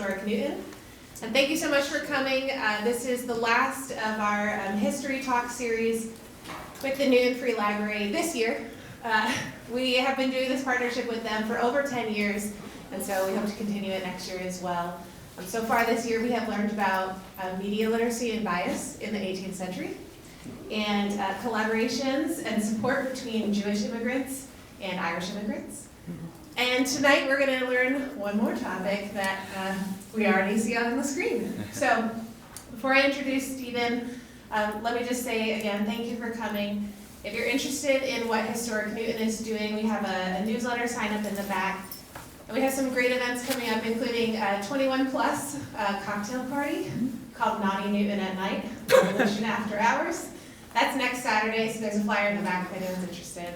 historic Newton. And thank you so much for coming. This is the last of our history talk series with the Newton Free Library this year. We have been doing this partnership with them for over 10 years, and so we hope to continue it next year as well. So far this year we have learned about media literacy and bias in the 18th century, and collaborations and support between Jewish immigrants and Irish immigrants. And tonight we're going to learn one more topic that we already see on the screen. So before I introduce Stephen, let me just say again, thank you for coming. If you're interested in what Historic Newton is doing, we have a newsletter sign up in the back. And we have some great events coming up, including a 21 plus cocktail party called Naughty Newton at Night, Revolution After Hours. That's next Saturday, so there's a flyer in the back if anyone's interested.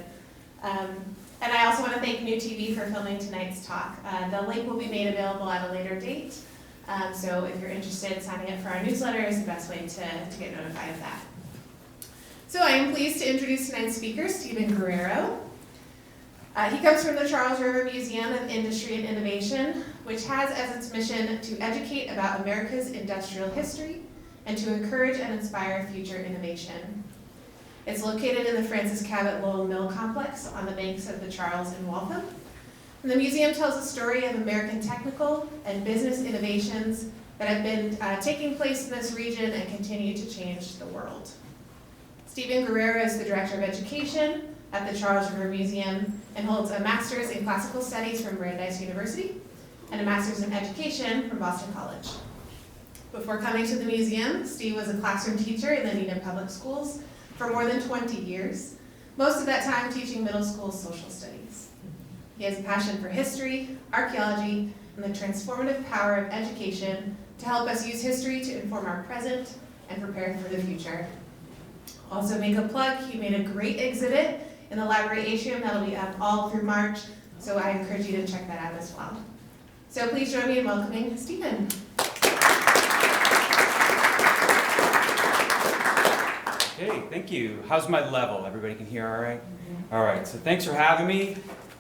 And I also want to thank New TV for filming tonight's talk. The link will be made available at a later date. So if you're interested, signing up for our newsletter is the best way to get notified of that. So I am pleased to introduce tonight's speaker, Stephen Guerriero. He comes from the Charles River Museum of Industry and Innovation, which has as its mission to educate about America's industrial history and to encourage and inspire future innovation. It's located in the Francis Cabot Lowell Mill Complex on the banks of the Charles and Waltham. And the museum tells a story of American technical and business innovations that have been taking place in this region and continue to change the world. Stephen Guerriero is the Director of Education at the Charles River Museum and holds a Master's in Classical Studies from Brandeis University and a Master's in Education from Boston College. Before coming to the museum, Steve was a classroom teacher in the Neenah Public Schools for more than 20 years, most of that time teaching middle school social studies. He has a passion for history, archaeology, and the transformative power of education to help us use history to inform our present and prepare for the future. Also make a plug, he made a great exhibit in the library atrium that'll be up all through March, so I encourage you to check that out as well. So please join me in welcoming Stephen. Hey, thank you. How's my level? Everybody can hear all right? All right, so thanks for having me.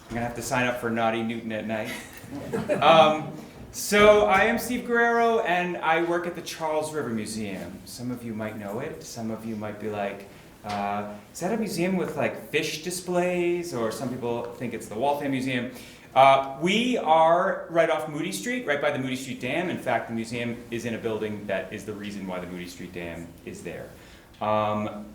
I'm gonna have to sign up for Naughty Newton at Night. So I am Steve Guerriero, and I work at the Charles River Museum. Some of you might know it. Some of you might be like, is that a museum with like fish displays? Or some people think it's the Waltham Museum. We are right off Moody Street, right by the Moody Street Dam. In fact, the museum is in a building that is the reason why the Moody Street Dam is there.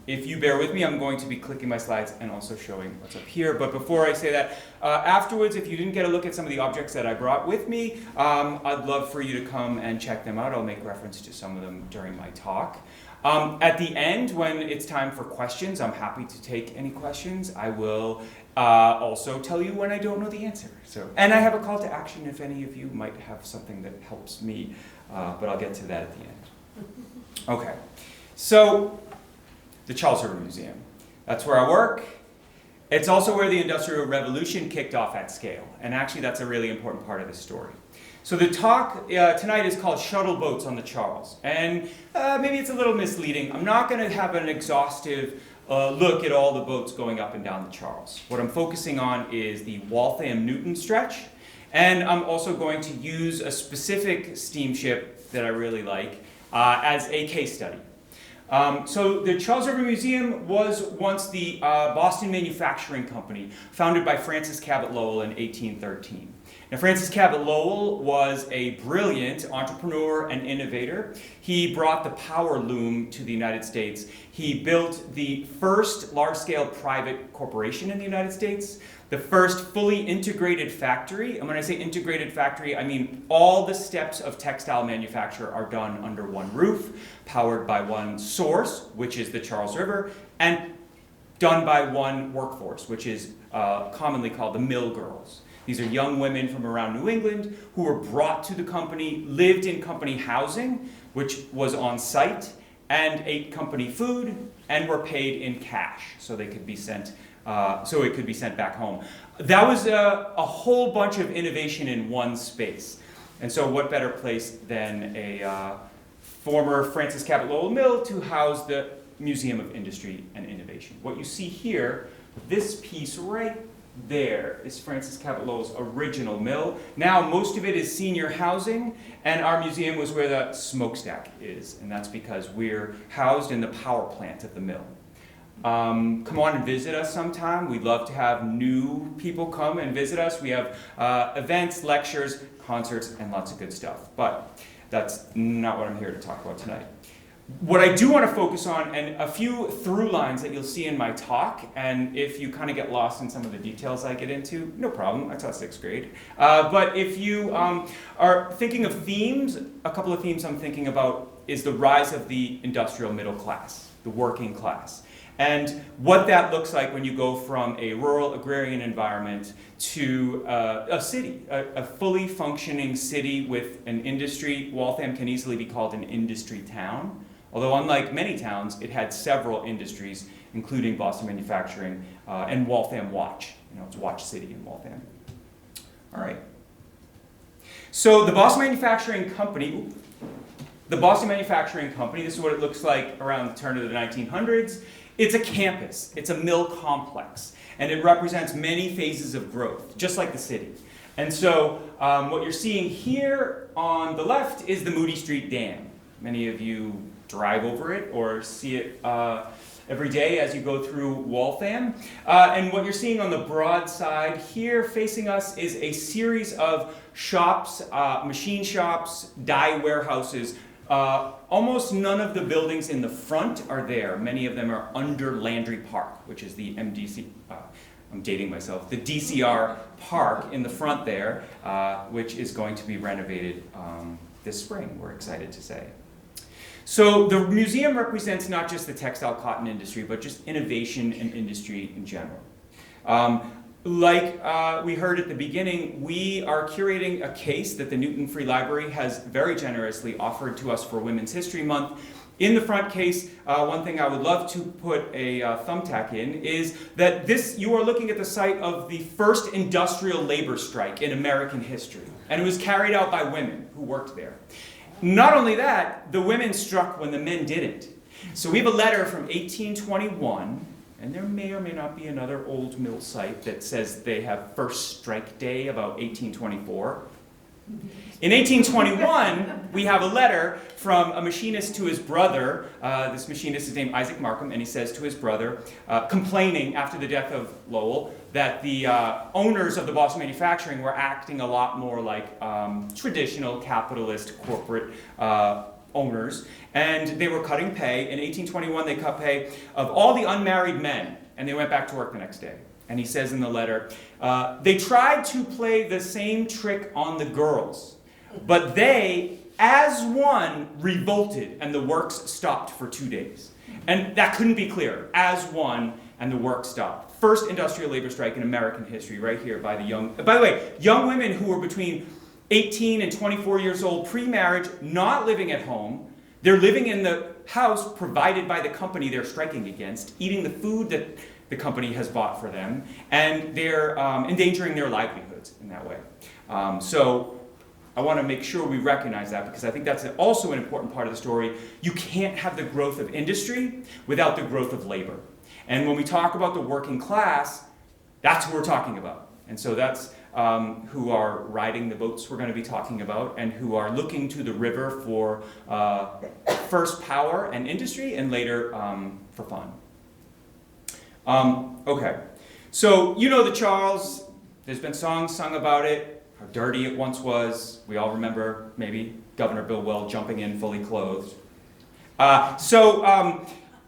If you bear with me, I'm going to be clicking my slides and also showing what's up here. But before I say that, afterwards, if you didn't get a look at some of the objects that I brought with me, I'd love for you to come and check them out. I'll make reference to some of them during my talk. At the end, when it's time for questions, I'm happy to take any questions. I will also tell you when I don't know the answer. And I have a call to action if any of you might have something that helps me, but I'll get to that at the end. Okay, so the Charles River Museum. That's where I work. It's also where the Industrial Revolution kicked off at scale, and actually that's a really important part of the story. So the talk tonight is called Shuttle Boats on the Charles, and maybe it's a little misleading. I'm not going to have an exhaustive look at all the boats going up and down the Charles. What I'm focusing on is the Waltham-Newton stretch, and I'm also going to use a specific steamship that I really like as a case study. So the Charles River Museum was once the Boston Manufacturing Company, founded by Francis Cabot Lowell in 1813. Now, Francis Cabot Lowell was a brilliant entrepreneur and innovator. He brought the power loom to the United States. He built the first large-scale private corporation in the United States, the first fully integrated factory. And when I say integrated factory, I mean all the steps of textile manufacture are done under one roof, powered by one source, which is the Charles River, and done by one workforce, which is commonly called the mill girls. These are young women from around New England who were brought to the company, lived in company housing, which was on site, and ate company food, and were paid in cash, so they could be sent. So it could be sent back home. That was a whole bunch of innovation in one space. And so what better place than a former Francis Cabot Lowell mill to house the Museum of Industry and Innovation. What you see here, this piece right there is Francis Cabot Lowell's original mill. Now most of it is senior housing, and our museum was where the smokestack is, and that's because we're housed in the power plant at the mill. Come on and visit us sometime. We'd love to have new people come and visit us. We have events, lectures, concerts, and lots of good stuff. But that's not what I'm here to talk about tonight. What I do want to focus on, and a few through lines that you'll see in my talk, and if you kind of get lost in some of the details I get into, no problem, I taught 6th grade. But if you are thinking of themes, a couple of themes I'm thinking about is the rise of the industrial middle class, the working class. And what that looks like when you go from a rural agrarian environment to a city, a fully functioning city with an industry. Waltham can easily be called an industry town, although unlike many towns, it had several industries, including Boston Manufacturing and Waltham Watch. It's Watch City in Waltham. All right. So the Boston Manufacturing Company, this is what it looks like around the turn of the 1900s. It's a campus, it's a mill complex, and it represents many phases of growth, just like the city. And so what you're seeing here on the left is the Moody Street Dam. Many of you drive over it or see it every day as you go through Waltham. And what you're seeing on the broad side here facing us is a series of shops, machine shops, dye warehouses. Almost none of the buildings in the front are there. Many of them are under Landry Park, which is the MDC, I'm dating myself, the DCR park in the front there, which is going to be renovated this spring, we're excited to say. So the museum represents not just the textile cotton industry, but just innovation and industry in general. Like we heard at the beginning, we are curating a case that the Newton Free Library has very generously offered to us for Women's History Month. In the front case, one thing I would love to put a thumbtack in is that you are looking at the site of the first industrial labor strike in American history. And it was carried out by women who worked there. Not only that, the women struck when the men didn't. So we have a letter from 1821, and there may or may not be another old mill site that says they have first strike day about 1824. In 1821, we have a letter from a machinist to his brother. This machinist is named Isaac Markham, and he says to his brother, complaining after the death of Lowell, that the owners of the Boston Manufacturing were acting a lot more like traditional capitalist corporate owners, and they were cutting pay. In 1821, they cut pay of all the unmarried men, and they went back to work the next day. And he says in the letter, they tried to play the same trick on the girls, but they, as one, revolted, and the works stopped for 2 days. And that couldn't be clearer. As one, and the work stopped. First industrial labor strike in American history, right here by the young women who were between 18 and 24 years old, pre-marriage, not living at home. They're living in the house provided by the company they're striking against, eating the food that the company has bought for them, and they're endangering their livelihoods in that way. So I want to make sure we recognize that, because I think that's also an important part of the story. You can't have the growth of industry without the growth of labor. And when we talk about the working class, that's who we're talking about. And so that's who are riding the boats we're going to be talking about, and who are looking to the river for first power and industry, and later for fun. Okay, so you know the Charles. There's been songs sung about it, how dirty it once was. We all remember, maybe, Governor Bill Weld jumping in fully clothed.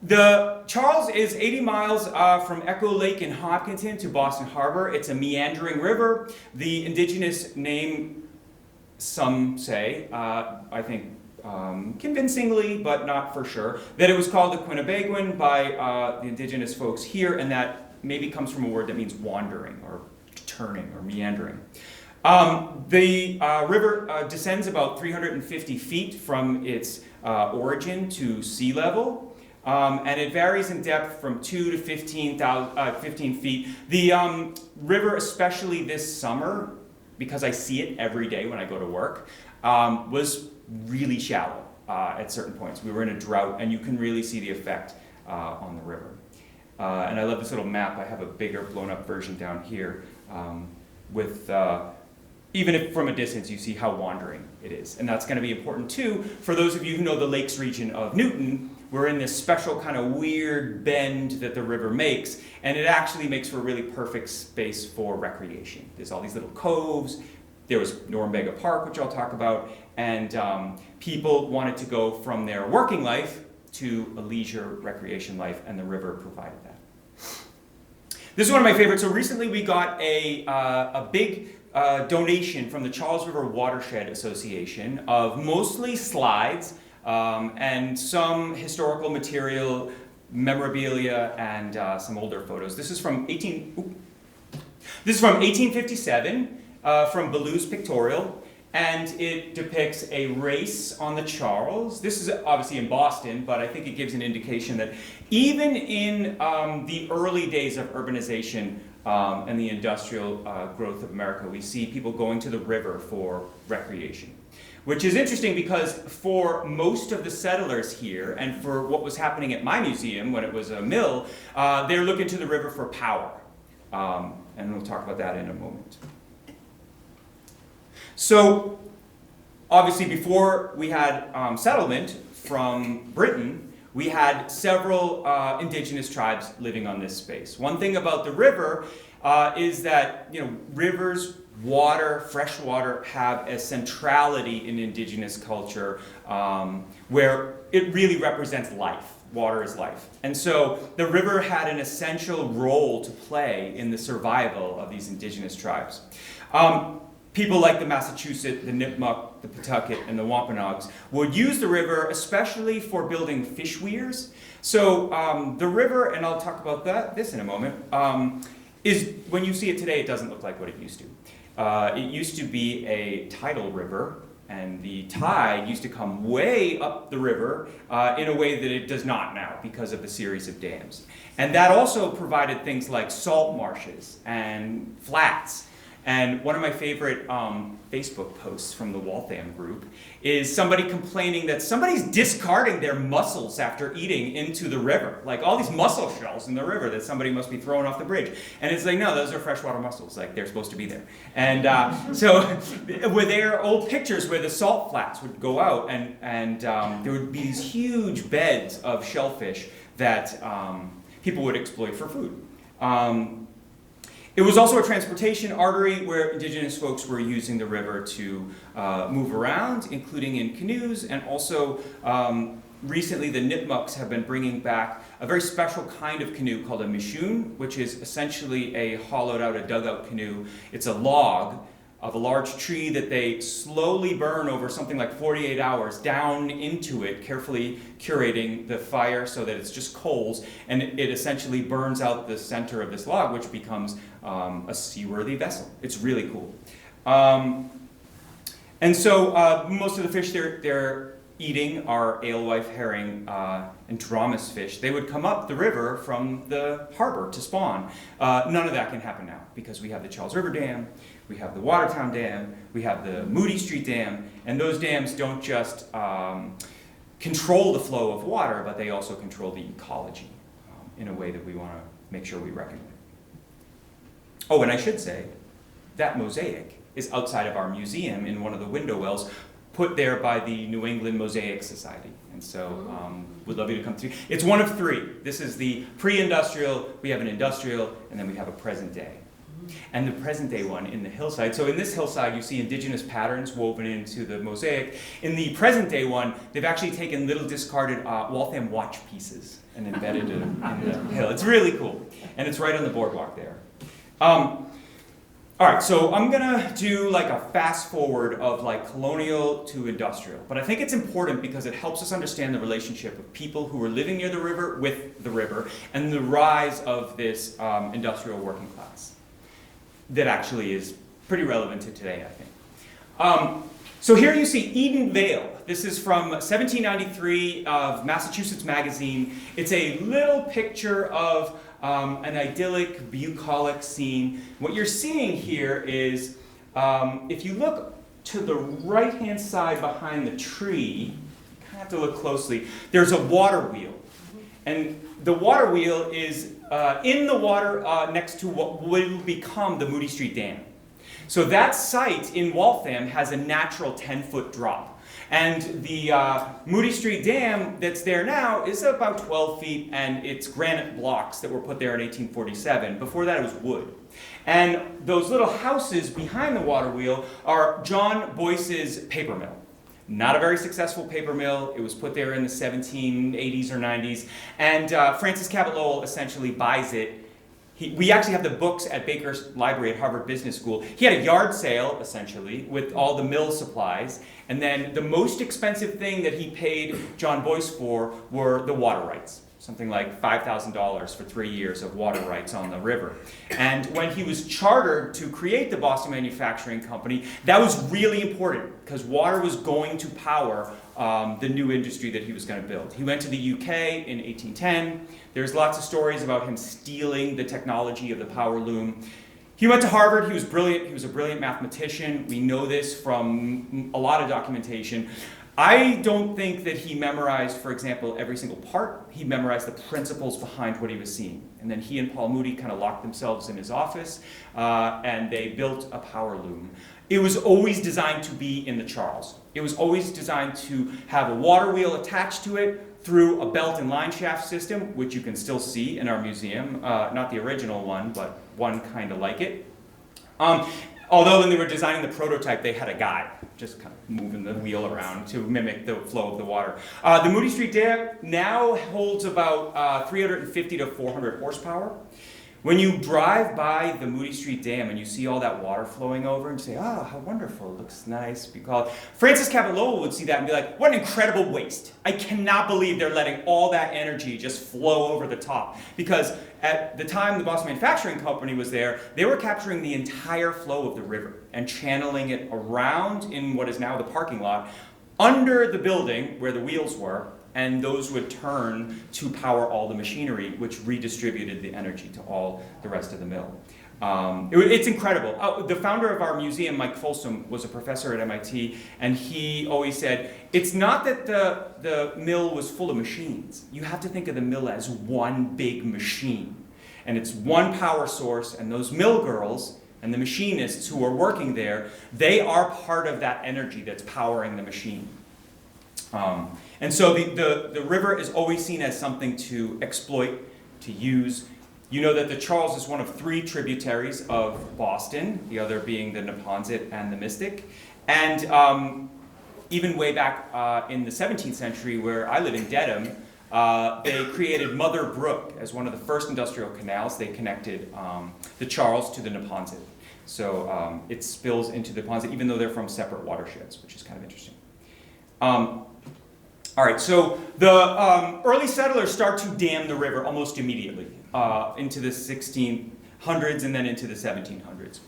The Charles is 80 miles from Echo Lake in Hopkinton to Boston Harbor. It's a meandering river. The indigenous name, some say, I think convincingly, but not for sure, that it was called the Quinnipiaguan by the indigenous folks here, and that maybe comes from a word that means wandering or turning or meandering. The river descends about 350 feet from its origin to sea level. And it varies in depth from 2 to 15 feet. The river, especially this summer, because I see it every day when I go to work, was really shallow at certain points. We were in a drought, and you can really see the effect on the river. And I love this little map. I have a bigger blown up version down here with even if from a distance you see how wandering it is. And that's going to be important too for those of you who know the lakes region of Newton. We're in this special kind of weird bend that the river makes, and it actually makes for a really perfect space for recreation. There's all these little coves. There was Norumbega Park, which I'll talk about, and people wanted to go from their working life to a leisure recreation life, and the river provided that. This is one of my favorites. So recently we got a big donation from the Charles River Watershed Association of mostly slides and some historical material, memorabilia, and some older photos. This is from 1857 from Ballou's Pictorial, and it depicts a race on the Charles. This is obviously in Boston, but I think it gives an indication that even in the early days of urbanization and the industrial growth of America, we see people going to the river for recreation. Which is interesting because for most of the settlers here, and for what was happening at my museum when it was a mill, they're looking to the river for power. And we'll talk about that in a moment. So, obviously before we had settlement from Britain, we had several indigenous tribes living on this space. One thing about the river is that, rivers, water, fresh water, have a centrality in indigenous culture where it really represents life. Water is life. And so the river had an essential role to play in the survival of these indigenous tribes. People like the Massachusetts, the Nipmuc, the Pawtucket, and the Wampanoags would use the river especially for building fish weirs. So the river, and I'll talk about this in a moment, is when you see it today, it doesn't look like what it used to. It used to be a tidal river, and the tide used to come way up the river in a way that it does not now because of the series of dams. And that also provided things like salt marshes and flats. And one of my favorite Facebook posts from the Waltham group is somebody complaining that somebody's discarding their mussels after eating into the river. Like all these mussel shells in the river that somebody must be throwing off the bridge. And it's like, no, those are freshwater mussels. Like they're supposed to be there. And so were there old pictures where the salt flats would go out and there would be these huge beds of shellfish that people would exploit for food. It was also a transportation artery where indigenous folks were using the river to move around, including in canoes, and also recently the Nipmucs have been bringing back a very special kind of canoe called a mishoon, which is essentially a hollowed out, a dugout canoe. It's a log of a large tree that they slowly burn over something like 48 hours down into it, carefully curating the fire so that it's just coals, and it essentially burns out the center of this log, which becomes a seaworthy vessel. It's really cool. And so most of the fish they're eating are alewife, herring, and dramus fish. They would come up the river from the harbor to spawn. None of that can happen now because we have the Charles River Dam, we have the Watertown Dam, we have the Moody Street Dam, and those dams don't just control the flow of water, but they also control the ecology in a way that we want to make sure we recognize. Oh, and I should say, that mosaic is outside of our museum in one of the window wells, put there by the New England Mosaic Society. And so we'd love you to come through. It's one of three. This is the pre-industrial, we have an industrial, and then we have a present day. And the present day one in the hillside. So in this hillside, you see indigenous patterns woven into the mosaic. In the present day one, they've actually taken little discarded Waltham watch pieces and embedded it in the hill. It's really cool. And it's right on the boardwalk there. All right, so I'm gonna do like a fast forward of like colonial to industrial. But I think it's important because it helps us understand the relationship of people who were living near the river with the river and the rise of this industrial working class that actually is pretty relevant to today, I think. So here you see Eden Vale. This is from 1793 of Massachusetts Magazine. It's a little picture of an idyllic, bucolic scene. What you're seeing here is, if you look to the right-hand side behind the tree, you kind of have to look closely, there's a water wheel. And the water wheel is in the water next to what will become the Moody Street Dam. So that site in Waltham has a natural 10-foot drop. And the Moody Street Dam that's there now is about 12 feet, and it's granite blocks that were put there in 1847. Before that, it was wood. And those little houses behind the water wheel are John Boyce's paper mill. Not a very successful paper mill. It was put there in the 1780s or 90s. And Francis Cabot Lowell essentially buys it. We actually have the books at Baker's Library at Harvard Business School. He had a yard sale, essentially, with all the mill supplies. And then the most expensive thing that he paid John Boyce for were the water rights. Something like $5,000 for 3 years of water rights on the river. And when he was chartered to create the Boston Manufacturing Company, that was really important because water was going to power the new industry that he was going to build. He went to the UK in 1810. There's lots of stories about him stealing the technology of the power loom. He went to Harvard. He was brilliant. He was a brilliant mathematician. We know this from a lot of documentation. I don't think that he memorized, for example, every single part. He memorized the principles behind what he was seeing. And then he and Paul Moody kind of locked themselves in his office, and they built a power loom. It was always designed to be in the Charles. It was always designed to have a water wheel attached to it through a belt and line shaft system, which you can still see in our museum. Not the original one, but one kind of like it. Although when they were designing the prototype, they had a guy just kind of moving the wheel around to mimic the flow of the water. The Moody Street Dam now holds about 350 to 400 horsepower. When you drive by the Moody Street Dam and you see all that water flowing over and you say, oh, how wonderful, it looks nice. Because Francis Cabot Lowell would see that and be like, what an incredible waste. I cannot believe they're letting all that energy just flow over the top. Because at the time the Boston Manufacturing Company was there, they were capturing the entire flow of the river and channeling it around in what is now the parking lot under the building where the wheels were, and those would turn to power all the machinery, which redistributed the energy to all the rest of the mill. It's incredible. The founder of our museum, Mike Folsom, was a professor at MIT, and he always said, it's not that the mill was full of machines. You have to think of the mill as one big machine. And it's one power source, and those mill girls and the machinists who are working there, they are part of that energy that's powering the machine. And so the river is always seen as something to exploit, to use. You know that the Charles is one of 3 tributaries of Boston, the other being the Neponset and the Mystic. And even way back in the 17th century, where I live in Dedham, they created Mother Brook as one of the first industrial canals. They connected the Charles to the Neponset. So it spills into the Neponset, even though they're from separate watersheds, which is kind of interesting. All right, so the early settlers start to dam the river almost immediately into the 1600s and then into the 1700s.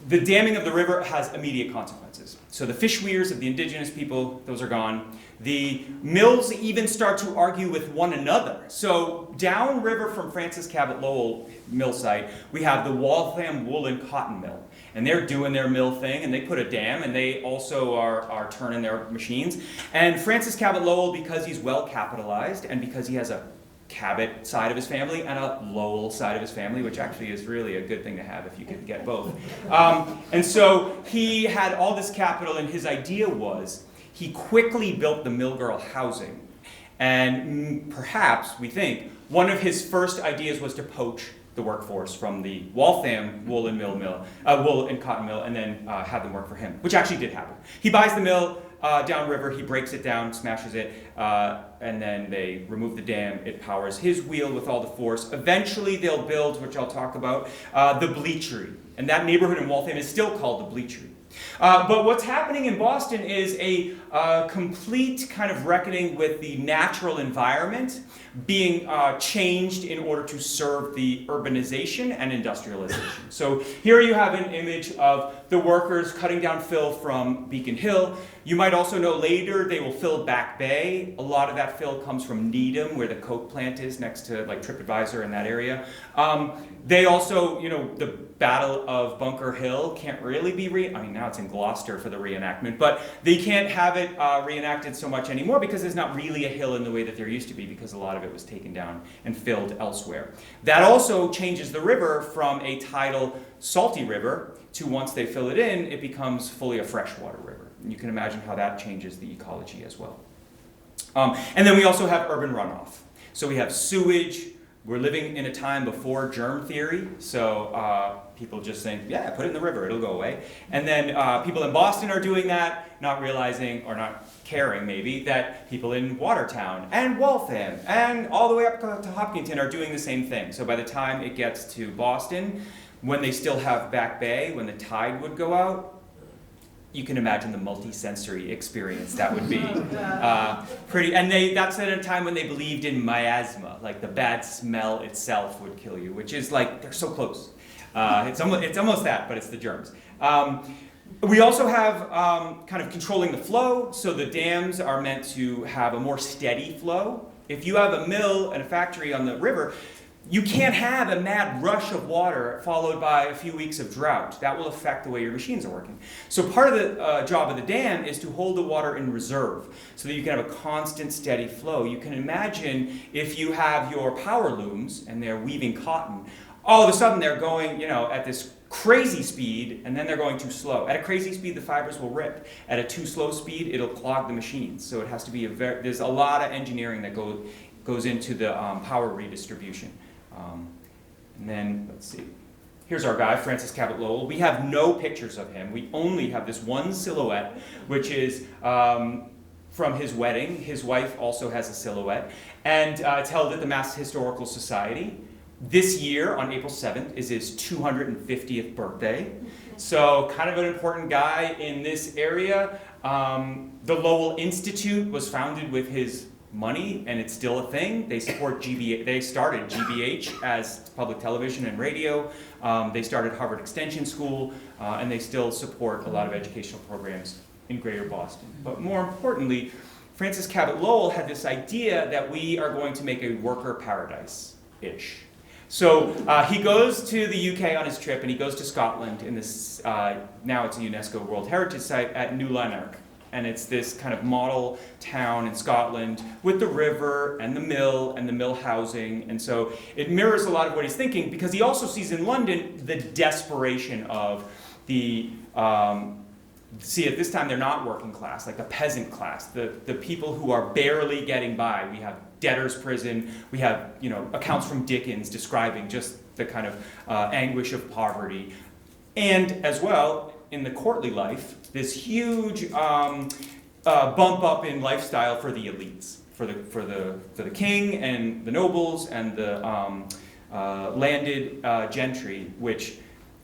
The damming of the river has immediate consequences. So the fish weirs of the indigenous people, those are gone. The mills even start to argue with one another. So downriver from Francis Cabot Lowell mill site, we have the Waltham Wool and Cotton Mill. And they're doing their mill thing, and they put a dam, and they also are turning their machines. And Francis Cabot Lowell, because he's well capitalized, and because he has a Cabot side of his family and a Lowell side of his family, which actually is really a good thing to have if you can get both. And so he had all this capital, and his idea was he quickly built the mill girl housing. And perhaps, we think, one of his first ideas was to poach the workforce from the Waltham wool and cotton mill, and then have them work for him, which actually did happen. He buys the mill downriver, he breaks it down, smashes it, and then they remove the dam. It powers his wheel with all the force. Eventually they'll build, which I'll talk about, the Bleachery. And that neighborhood in Waltham is still called the Bleachery. But what's happening in Boston is a complete kind of reckoning with the natural environment being changed in order to serve the urbanization and industrialization. So here you have an image of the workers cutting down fill from Beacon Hill. You might also know later they will fill Back Bay. A lot of that fill comes from Needham, where the Coke plant is, next to like TripAdvisor in that area. They also, the Battle of Bunker Hill can't really be now it's in Gloucester for the reenactment, but they can't have it reenacted so much anymore because there's not really a hill in the way that there used to be, because a lot of it was taken down and filled elsewhere. That also changes the river from a tidal salty river to, once they fill it in, it becomes fully a freshwater river. And you can imagine how that changes the ecology as well. And then we also have urban runoff. So we have sewage. We're living in a time before germ theory, so people just think, yeah, put it in the river, it'll go away. And then people in Boston are doing that, not realizing, or not caring maybe, that people in Watertown and Waltham and all the way up to Hopkinton are doing the same thing. So by the time it gets to Boston, when they still have Back Bay, when the tide would go out, you can imagine the multi-sensory experience that would be. Pretty, and that's at a time when they believed in miasma, like the bad smell itself would kill you, which is like, they're so close. It's almost that, but it's the germs. We also have kind of controlling the flow, so the dams are meant to have a more steady flow. If you have a mill and a factory on the river, you can't have a mad rush of water followed by a few weeks of drought. That will affect the way your machines are working. So part of the job of the dam is to hold the water in reserve so that you can have a constant, steady flow. You can imagine if you have your power looms and they're weaving cotton, all of a sudden they're going, at this crazy speed, and then they're going too slow. At a crazy speed, the fibers will rip. At a too slow speed, it'll clog the machines. So it has to be there's a lot of engineering that goes into the power redistribution. And then, let's see, here's our guy, Francis Cabot Lowell. We have no pictures of him. We only have this one silhouette, which is from his wedding. His wife also has a silhouette. And it's held at the Mass Historical Society. This year, on April 7th, is his 250th birthday. So kind of an important guy in this area. The Lowell Institute was founded with his money, and it's still a thing. They support GBH. They started GBH as public television and radio. They started Harvard Extension School, and they still support a lot of educational programs in Greater Boston. But more importantly, Francis Cabot Lowell had this idea that we are going to make a worker paradise-ish. So he goes to the UK on his trip, and he goes to Scotland in this, now it's a UNESCO World Heritage Site at New Lanark. And it's this kind of model town in Scotland with the river and the mill housing. And so it mirrors a lot of what he's thinking, because he also sees in London the desperation of the, see, at this time they're not working class, like the peasant class, the people who are barely getting by. We have debtor's prison, we have, accounts from Dickens describing just the kind of anguish of poverty. And as well, in the courtly life, this huge bump up in lifestyle for the elites, for the king and the nobles and the landed gentry, which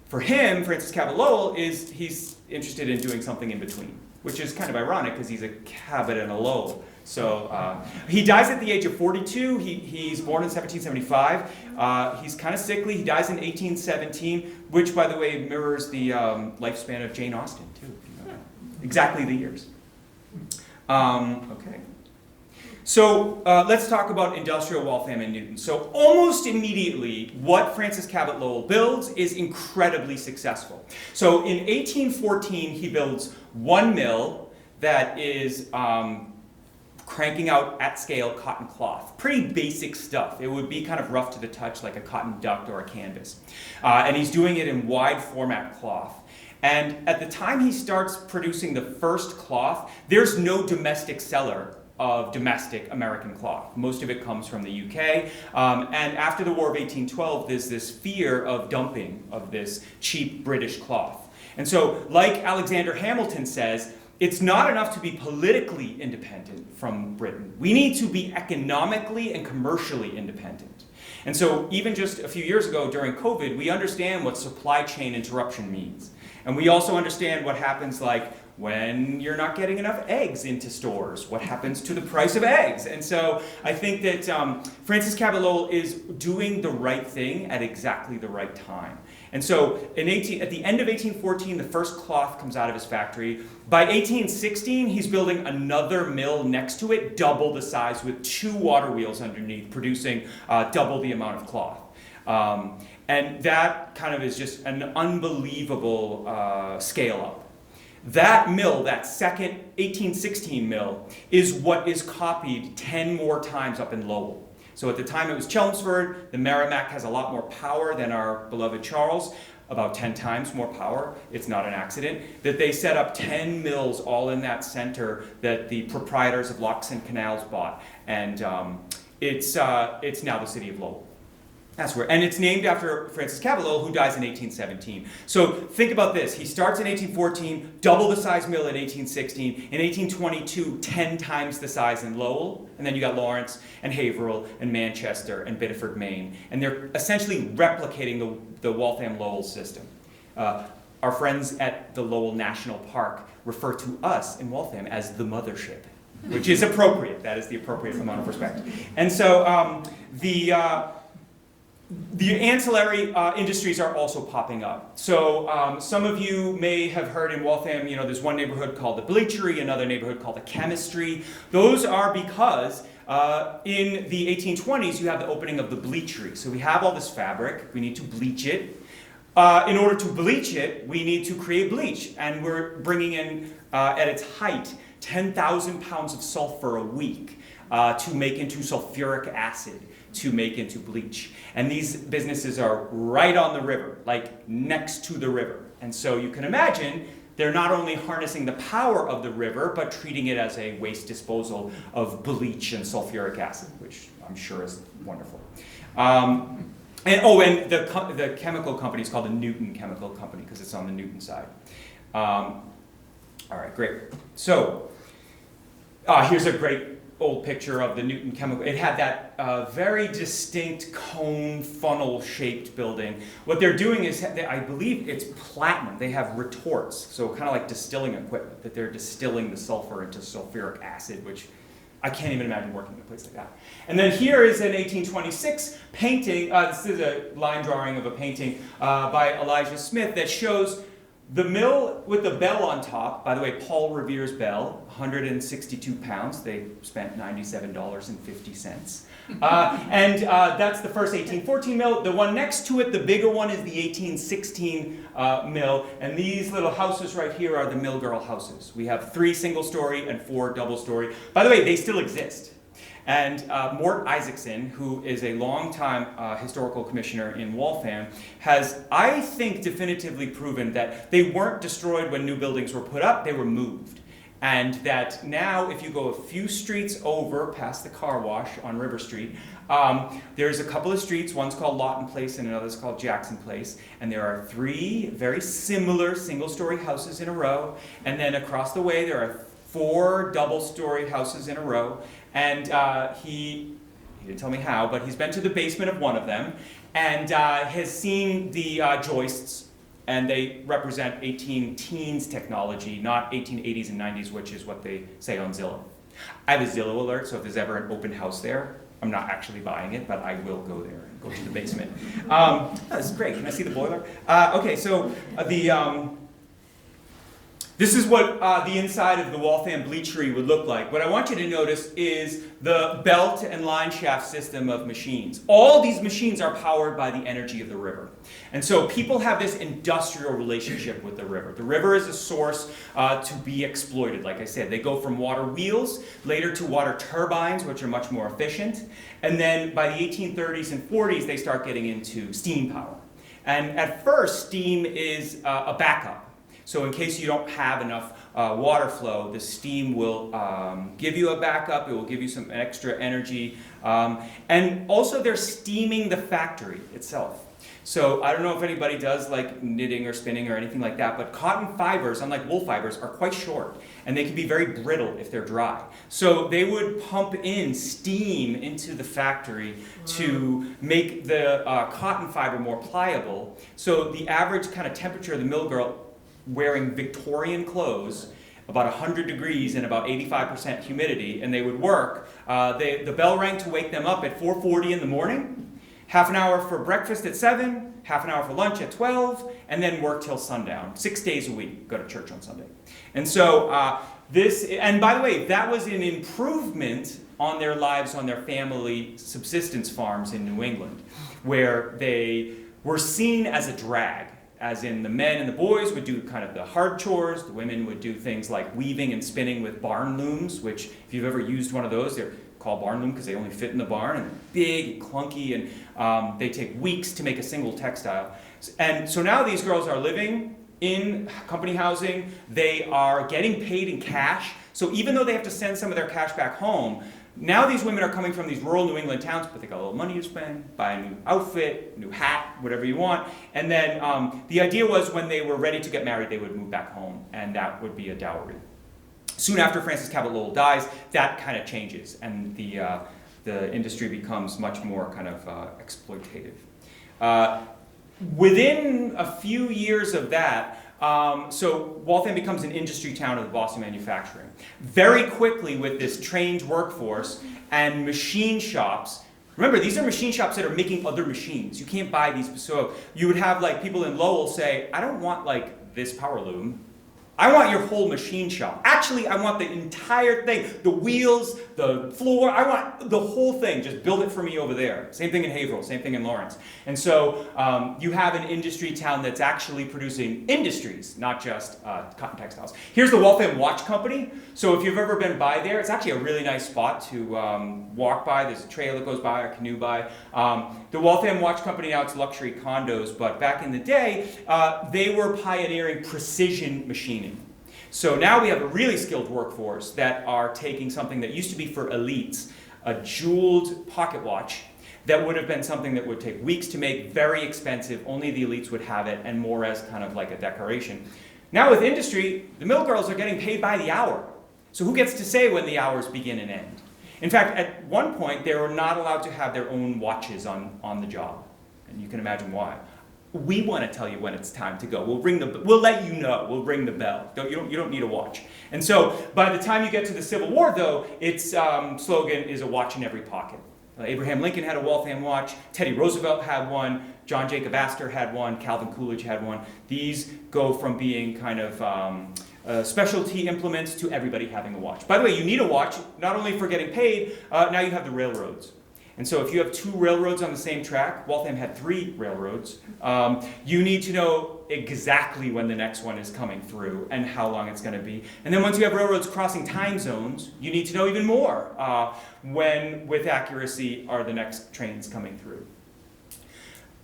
for him, Francis Cabot Lowell, he's interested in doing something in between, which is kind of ironic because he's a Cabot and a Lowell. So he dies at the age of 42. He's born in 1775. He's kind of sickly. He dies in 1817, which, by the way, mirrors the lifespan of Jane Austen, too. Exactly the years. Okay. So let's talk about industrial Waltham and Newton. So almost immediately, what Francis Cabot Lowell builds is incredibly successful. So in 1814, he builds one mill that is cranking out at scale cotton cloth. Pretty basic stuff. It would be kind of rough to the touch, like a cotton duct or a canvas. And he's doing it in wide format cloth. And at the time he starts producing the first cloth, there's no domestic seller of domestic American cloth. Most of it comes from the UK. And after the War of 1812, there's this fear of dumping of this cheap British cloth. And so, like Alexander Hamilton says, it's not enough to be politically independent from Britain. We need to be economically and commercially independent. And so even just a few years ago during COVID, we understand what supply chain interruption means. And we also understand what happens like when you're not getting enough eggs into stores? What happens to the price of eggs? And so I think that Francis Cabot Lowell is doing the right thing at exactly the right time. And so at the end of 1814, the first cloth comes out of his factory. By 1816, he's building another mill next to it, double the size, with 2 water wheels underneath, producing double the amount of cloth. And that kind of is just an unbelievable scale up. That mill, that second 1816 mill, is what is copied 10 more times up in Lowell. So at the time it was Chelmsford. The Merrimack has a lot more power than our beloved Charles, about 10 times more power. It's not an accident. That they set up 10 mills all in that center that the proprietors of locks and canals bought. And it's now the city of Lowell. That's where, and it's named after Francis Cabot Lowell, who dies in 1817. So think about this. He starts in 1814, double the size mill in 1816. In 1822, 10 times the size in Lowell. And then you got Lawrence and Haverhill and Manchester and Biddeford, Maine. And they're essentially replicating the Waltham-Lowell system. Our friends at the Lowell National Park refer to us in Waltham as the mothership, which is appropriate. That is the appropriate amount of respect. And so the ancillary industries are also popping up. So some of you may have heard in Waltham, there's one neighborhood called the Bleachery, another neighborhood called the Chemistry. Those are because in the 1820s you have the opening of the Bleachery. So we have all this fabric, we need to bleach it. In order to bleach it, we need to create bleach. And we're bringing in, at its height, 10,000 pounds of sulfur a week to make into sulfuric acid, to make into bleach. And these businesses are right on the river, like next to the river. And so you can imagine they're not only harnessing the power of the river, but treating it as a waste disposal of bleach and sulfuric acid, which I'm sure is wonderful. And the chemical company is called the Newton Chemical Company because it's on the Newton side. All right, great. So here's a great old picture of the Newton Chemical. It had that very distinct cone funnel shaped building. What they're doing is, I believe it's platinum. They have retorts, so kind of like distilling equipment, that they're distilling the sulfur into sulfuric acid, which I can't even imagine working in a place like that. And then here is an 1826 painting. This is a line drawing of a painting by Elijah Smith that shows the mill with the bell on top. By the way, Paul Revere's bell, 162 pounds. They spent $97.50. And that's the first 1814 mill. The one next to it, the bigger one, is the 1816 mill. And these little houses right here are the mill girl houses. We have 3 single-story and 4 double-story. By the way, they still exist. And Mort Isaacson, who is a longtime historical commissioner in Waltham, has, I think, definitively proven that they weren't destroyed when new buildings were put up, they were moved. And that now, if you go a few streets over past the car wash on River Street, there's a couple of streets, one's called Lawton Place and another's called Jackson Place, and there are 3 very similar single-story houses in a row, and then across the way there are 4 double-story houses in a row. And he didn't tell me how, but he's been to the basement of one of them and has seen the joists, and they represent 18-teens technology, not 1880s and 90s, which is what they say on Zillow. I have a Zillow alert, so if there's ever an open house there, I'm not actually buying it, but I will go there and go to the basement. This is great. Can I see the boiler? Okay, so this is what the inside of the Waltham Bleachery would look like. What I want you to notice is the belt and line shaft system of machines. All these machines are powered by the energy of the river. And so people have this industrial relationship with the river. The river is a source to be exploited. Like I said, they go from water wheels, later to water turbines, which are much more efficient. And then by the 1830s and 40s, they start getting into steam power. And at first, steam is a backup. So in case you don't have enough water flow, the steam will give you a backup. It will give you some extra energy. And also they're steaming the factory itself. So I don't know if anybody does like knitting or spinning or anything like that, but cotton fibers, unlike wool fibers, are quite short. And they can be very brittle if they're dry. So they would pump in steam into the factory to make the cotton fiber more pliable. So the average kind of temperature of the mill girl wearing Victorian clothes about 100 degrees and about 85% humidity, and they would work. The bell rang to wake them up at 4:40 in the morning, half an hour for breakfast at 7, half an hour for lunch at 12, and then work till sundown, 6 days a week, go to church on Sunday. And so and by the way, that was an improvement on their lives, on their family subsistence farms in New England, where they were seen as a drag, as in the men and the boys would do kind of the hard chores, the women would do things like weaving and spinning with barn looms, which if you've ever used one of those, they're called barn loom because they only fit in the barn, and they're big and clunky, and they take weeks to make a single textile. And so now these girls are living in company housing, they are getting paid in cash, so even though they have to send some of their cash back home, now these women are coming from these rural New England towns, but they got a little money to spend, buy a new outfit, new hat, whatever you want. And then the idea was when they were ready to get married, they would move back home, and that would be a dowry. Soon after Francis Cabot Lowell dies, that kind of changes, and the industry becomes much more kind of exploitative. Within a few years of that, so Waltham becomes an industry town of the Boston manufacturing. Very quickly, with this trained workforce and machine shops, remember, these are machine shops that are making other machines. You can't buy these. So you would have like people in Lowell say, I don't want like this power loom. I want your whole machine shop. Actually, I want the entire thing. The wheels, the floor, I want the whole thing. Just build it for me over there. Same thing in Haverhill, same thing in Lawrence. And so you have an industry town that's actually producing industries, not just cotton textiles. Here's the Waltham Watch Company. So if you've ever been by there, it's actually a really nice spot to walk by. There's a trail that goes by, a canoe by. The Waltham Watch Company, now it's luxury condos, but back in the day, they were pioneering precision machining. So now we have a really skilled workforce that are taking something that used to be for elites, a jeweled pocket watch, that would have been something that would take weeks to make, very expensive, only the elites would have it, and more as kind of like a decoration. Now with industry, the mill girls are getting paid by the hour. So who gets to say when the hours begin and end? In fact, at one point, they were not allowed to have their own watches on the job. And you can imagine why. We want to tell you when it's time to go. We'll let you know. We'll ring the bell. You don't need a watch. And so by the time you get to the Civil War, though, its slogan is a watch in every pocket. Abraham Lincoln had a Waltham watch. Teddy Roosevelt had one. John Jacob Astor had one. Calvin Coolidge had one. These go from being kind of specialty implements to everybody having a watch. By the way, you need a watch not only for getting paid. Now you have the railroads. And so if you have 2 railroads on the same track, Waltham had 3 railroads, you need to know exactly when the next one is coming through and how long it's going to be. And then once you have railroads crossing time zones, you need to know even more when, with accuracy, are the next trains coming through.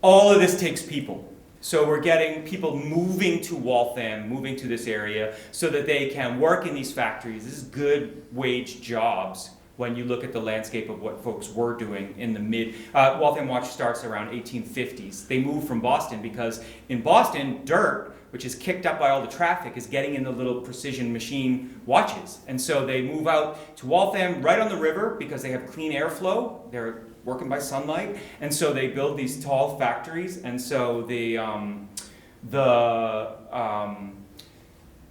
All of this takes people. So we're getting people moving to Waltham, moving to this area, so that they can work in these factories. This is good wage jobs. When you look at the landscape of what folks were doing in the Waltham Watch starts around 1850s. They moved from Boston because in Boston, dirt, which is kicked up by all the traffic, is getting in the little precision machine watches. And so they move out to Waltham right on the river because they have clean airflow. They're working by sunlight. And so they build these tall factories. And so the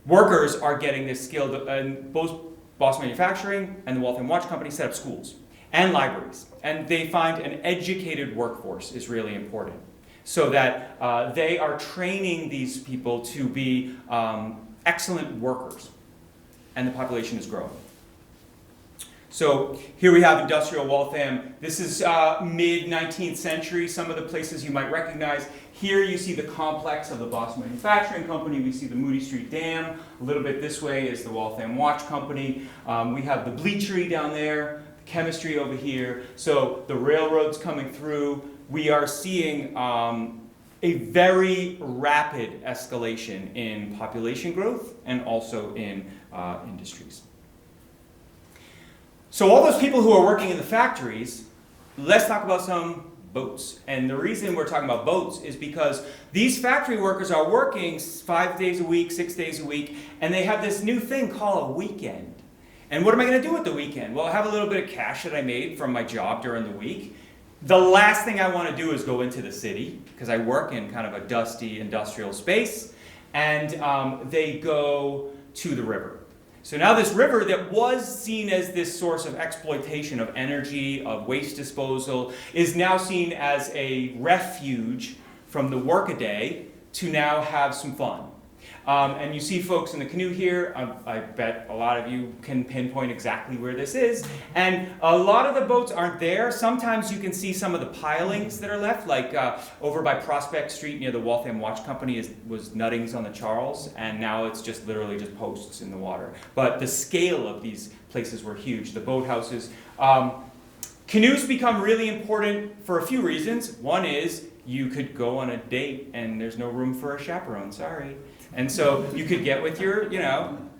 workers are getting this skill, and both Boston Manufacturing and the Waltham Watch Company set up schools and libraries. And they find an educated workforce is really important, so that they are training these people to be excellent workers, and the population is growing. So here we have industrial Waltham. This is mid-19th century, some of the places you might recognize. Here you see the complex of the Boston Manufacturing Company. We see the Moody Street Dam. A little bit this way is the Waltham Watch Company. We have the bleachery down there, the chemistry over here. So the railroads coming through. We are seeing a very rapid escalation in population growth and also in industries. So all those people who are working in the factories, let's talk about some boats. And the reason we're talking about boats is because these factory workers are working 5 days a week, 6 days a week, and they have this new thing called a weekend. And what am I going to do with the weekend? Well, I have a little bit of cash that I made from my job during the week. The last thing I want to do is go into the city, because I work in kind of a dusty industrial space, and they go to the river. So now this river that was seen as this source of exploitation of energy, of waste disposal, is now seen as a refuge from the workaday to now have some fun. And you see folks in the canoe here. I bet a lot of you can pinpoint exactly where this is. And a lot of the boats aren't there. Sometimes you can see some of the pilings that are left, like over by Prospect Street near the Waltham Watch Company was Nuttings on the Charles, and now it's just literally just posts in the water. But the scale of these places were huge. The boathouses. Canoes become really important for a few reasons. One is you could go on a date and there's no room for a chaperone, sorry. And so you could get with your,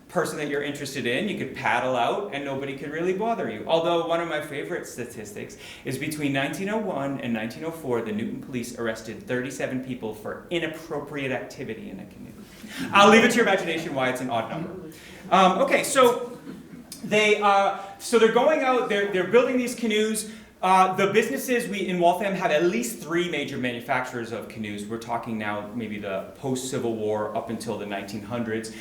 person that you're interested in, you could paddle out and nobody could really bother you. Although one of my favorite statistics is between 1901 and 1904, the Newton police arrested 37 people for inappropriate activity in a canoe. I'll leave it to your imagination why it's an odd number. Okay, so they're going out, they're building these canoes. The businesses in Waltham have at least 3 major manufacturers of canoes. We're talking now maybe the post-Civil War up until the 1900s.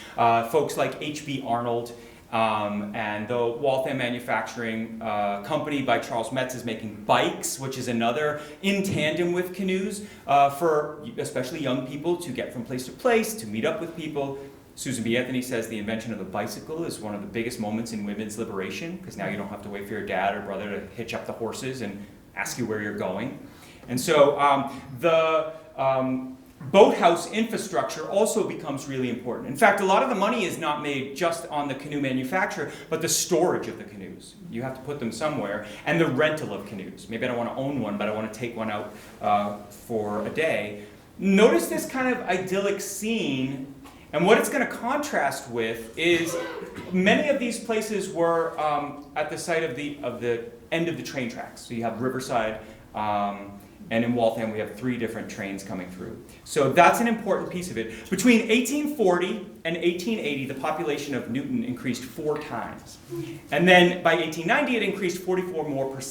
Folks like H.B. Arnold and the Waltham Manufacturing Company by Charles Metz is making bikes, which is another in tandem with canoes for especially young people to get from place to place, to meet up with people. Susan B. Anthony says the invention of the bicycle is one of the biggest moments in women's liberation, because now you don't have to wait for your dad or brother to hitch up the horses and ask you where you're going. And so the boathouse infrastructure also becomes really important. In fact, a lot of the money is not made just on the canoe manufacture, but the storage of the canoes. You have to put them somewhere, and the rental of canoes. Maybe I don't want to own one, but I want to take one out for a day. Notice this kind of idyllic scene. And what it's going to contrast with is many of these places were at the site of the end of the train tracks. So you have Riverside, and in Waltham we have 3 different trains coming through. So that's an important piece of it. Between 1840 and 1880, the population of Newton increased 4 times. And then by 1890, it increased 44% more.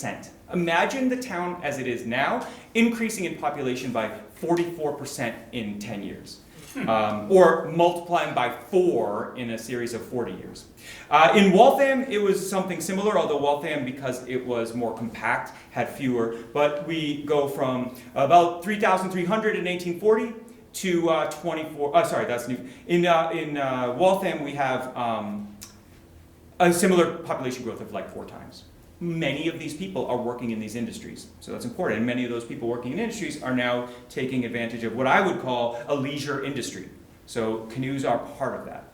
Imagine the town as it is now, increasing in population by 44% in 10 years. Or multiplying by 4 in a series of 40 years. In Waltham, it was something similar, although Waltham, because it was more compact, had fewer. But we go from about 3,300 in 1840 to 24. Sorry, that's new. In Waltham, we have a similar population growth of like 4 times. Many of these people are working in these industries, so that's important. And many of those people working in industries are now taking advantage of what I would call a leisure industry. So canoes are part of that.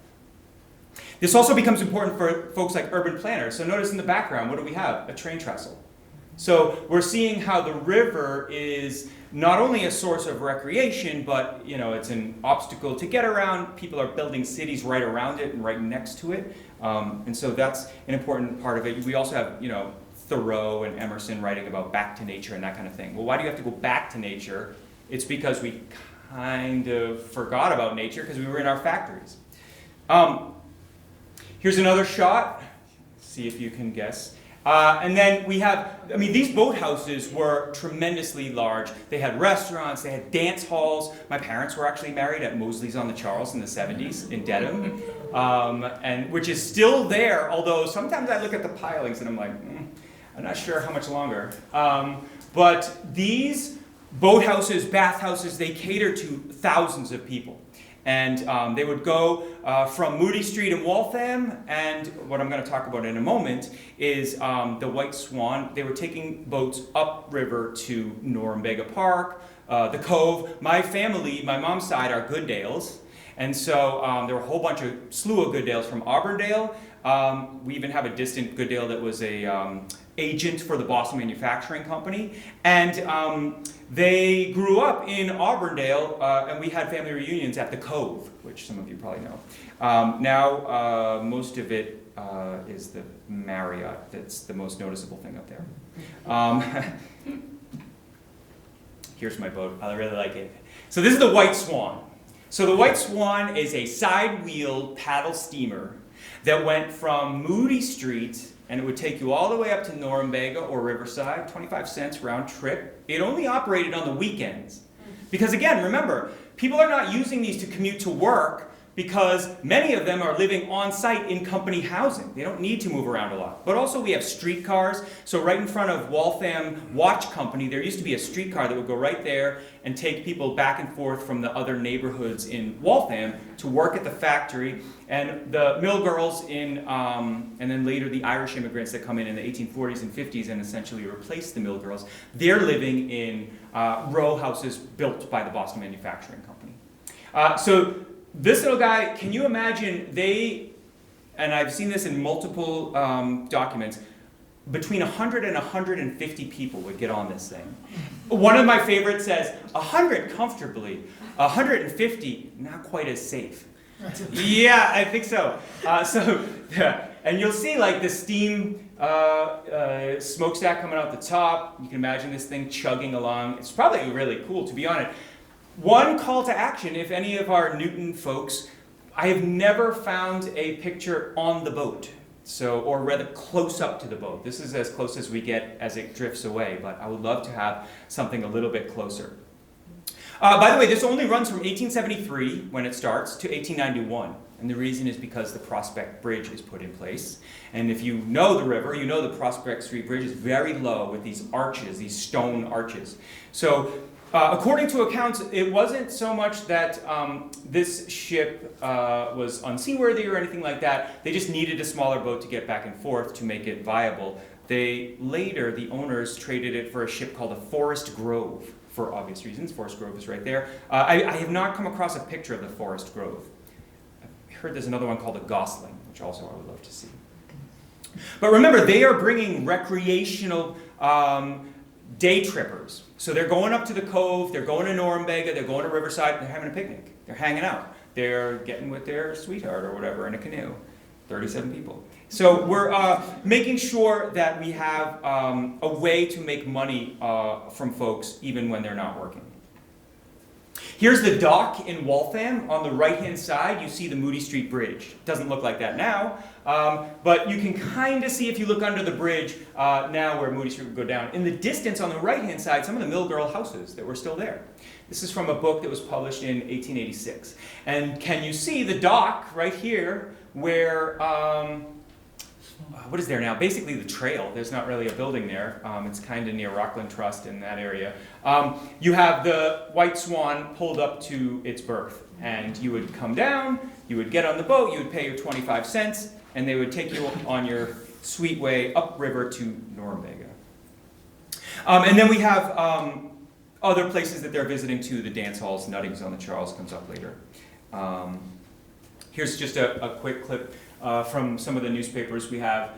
This also becomes important for folks like urban planners. So notice in the background, what do we have? A train trestle. So we're seeing how the river is not only a source of recreation, but it's an obstacle to get around. People are building cities right around it and right next to it. And so that's an important part of it. We also have, Thoreau and Emerson writing about back to nature and that kind of thing. Well, why do you have to go back to nature? It's because we kind of forgot about nature because we were in our factories. Here's another shot. See if you can guess. And then we have, these boathouses were tremendously large. They had restaurants, they had dance halls. My parents were actually married at Mosley's on the Charles in the 70s in Dedham, and which is still there, although sometimes I look at the pilings and I'm like, I'm not sure how much longer. But these boathouses, bathhouses, they cater to thousands of people. And they would go from Moody Street in Waltham, and what I'm going to talk about in a moment is the White Swan. They were taking boats upriver to Norumbega Park, the Cove. My family, my mom's side, are Goodales, and so there were a whole slew of Goodales from Auburndale. We even have a distant Goodale that was a agent for the Boston Manufacturing Company, and they grew up in Auburndale, and we had family reunions at the Cove, which some of you probably know. Now, most of it is the Marriott that's the most noticeable thing up there. Here's my boat. I really like it. So this is the White Swan. So the White Swan is a side-wheel paddle steamer that went from Moody Street, and it would take you all the way up to Norumbega or Riverside, 25 cents round trip. It only operated on the weekends. Because again, remember, people are not using these to commute to work. because many of them are living on site in company housing. They don't need to move around a lot. But also we have streetcars. So right in front of Waltham Watch Company, there used to be a streetcar that would go right there and take people back and forth from the other neighborhoods in Waltham to work at the factory. And the mill girls and then later the Irish immigrants that come in the 1840s and 50s and essentially replace the mill girls, they're living in row houses built by the Boston Manufacturing Company. So this little guy, can you imagine and I've seen this in multiple documents, between 100 and 150 people would get on this thing. One of my favorites says, 100 comfortably, 150 not quite as safe. Yeah, I think so. And you'll see like the steam smokestack coming out the top. You can imagine this thing chugging along. It's probably really cool, to be honest. One call to action, if any of our Newton folks, I have never found a picture on the boat, or rather close up to the boat. This is as close as we get as it drifts away, but I would love to have something a little bit closer. By the way, this only runs from 1873, when it starts, to 1891. And the reason is because the Prospect Bridge is put in place. And if you know the river, you know the Prospect Street Bridge is very low with these arches, these stone arches. So according to accounts, it wasn't so much that this ship was unseaworthy or anything like that. They just needed a smaller boat to get back and forth to make it viable. The owners traded it for a ship called a Forest Grove, for obvious reasons. Forest Grove is right there. I have not come across a picture of the Forest Grove. I heard there's another one called a Gosling, which also I would love to see. But remember, they are bringing recreational day trippers. So they're going up to the cove, they're going to Norumbega, they're going to Riverside, they're having a picnic. They're hanging out. They're getting with their sweetheart or whatever in a canoe. 37 people. So we're making sure that we have a way to make money from folks even when they're not working. Here's the dock in Waltham. On the right-hand side, you see the Moody Street Bridge. It doesn't look like that now, but you can kind of see if you look under the bridge now where Moody Street would go down. In the distance on the right-hand side, some of the mill girl houses that were still there. This is from a book that was published in 1886. And can you see the dock right here where, what is there now? Basically the trail. There's not really a building there. It's kind of near Rockland Trust in that area. You have the White Swan pulled up to its berth. And you would come down, you would get on the boat, you would pay your 25 cents, and they would take you on your sweet way upriver to Norumbega. And then we have other places that they're visiting too, the dance halls, Nutting's on the Charles comes up later. Here's just a quick clip from some of the newspapers. We have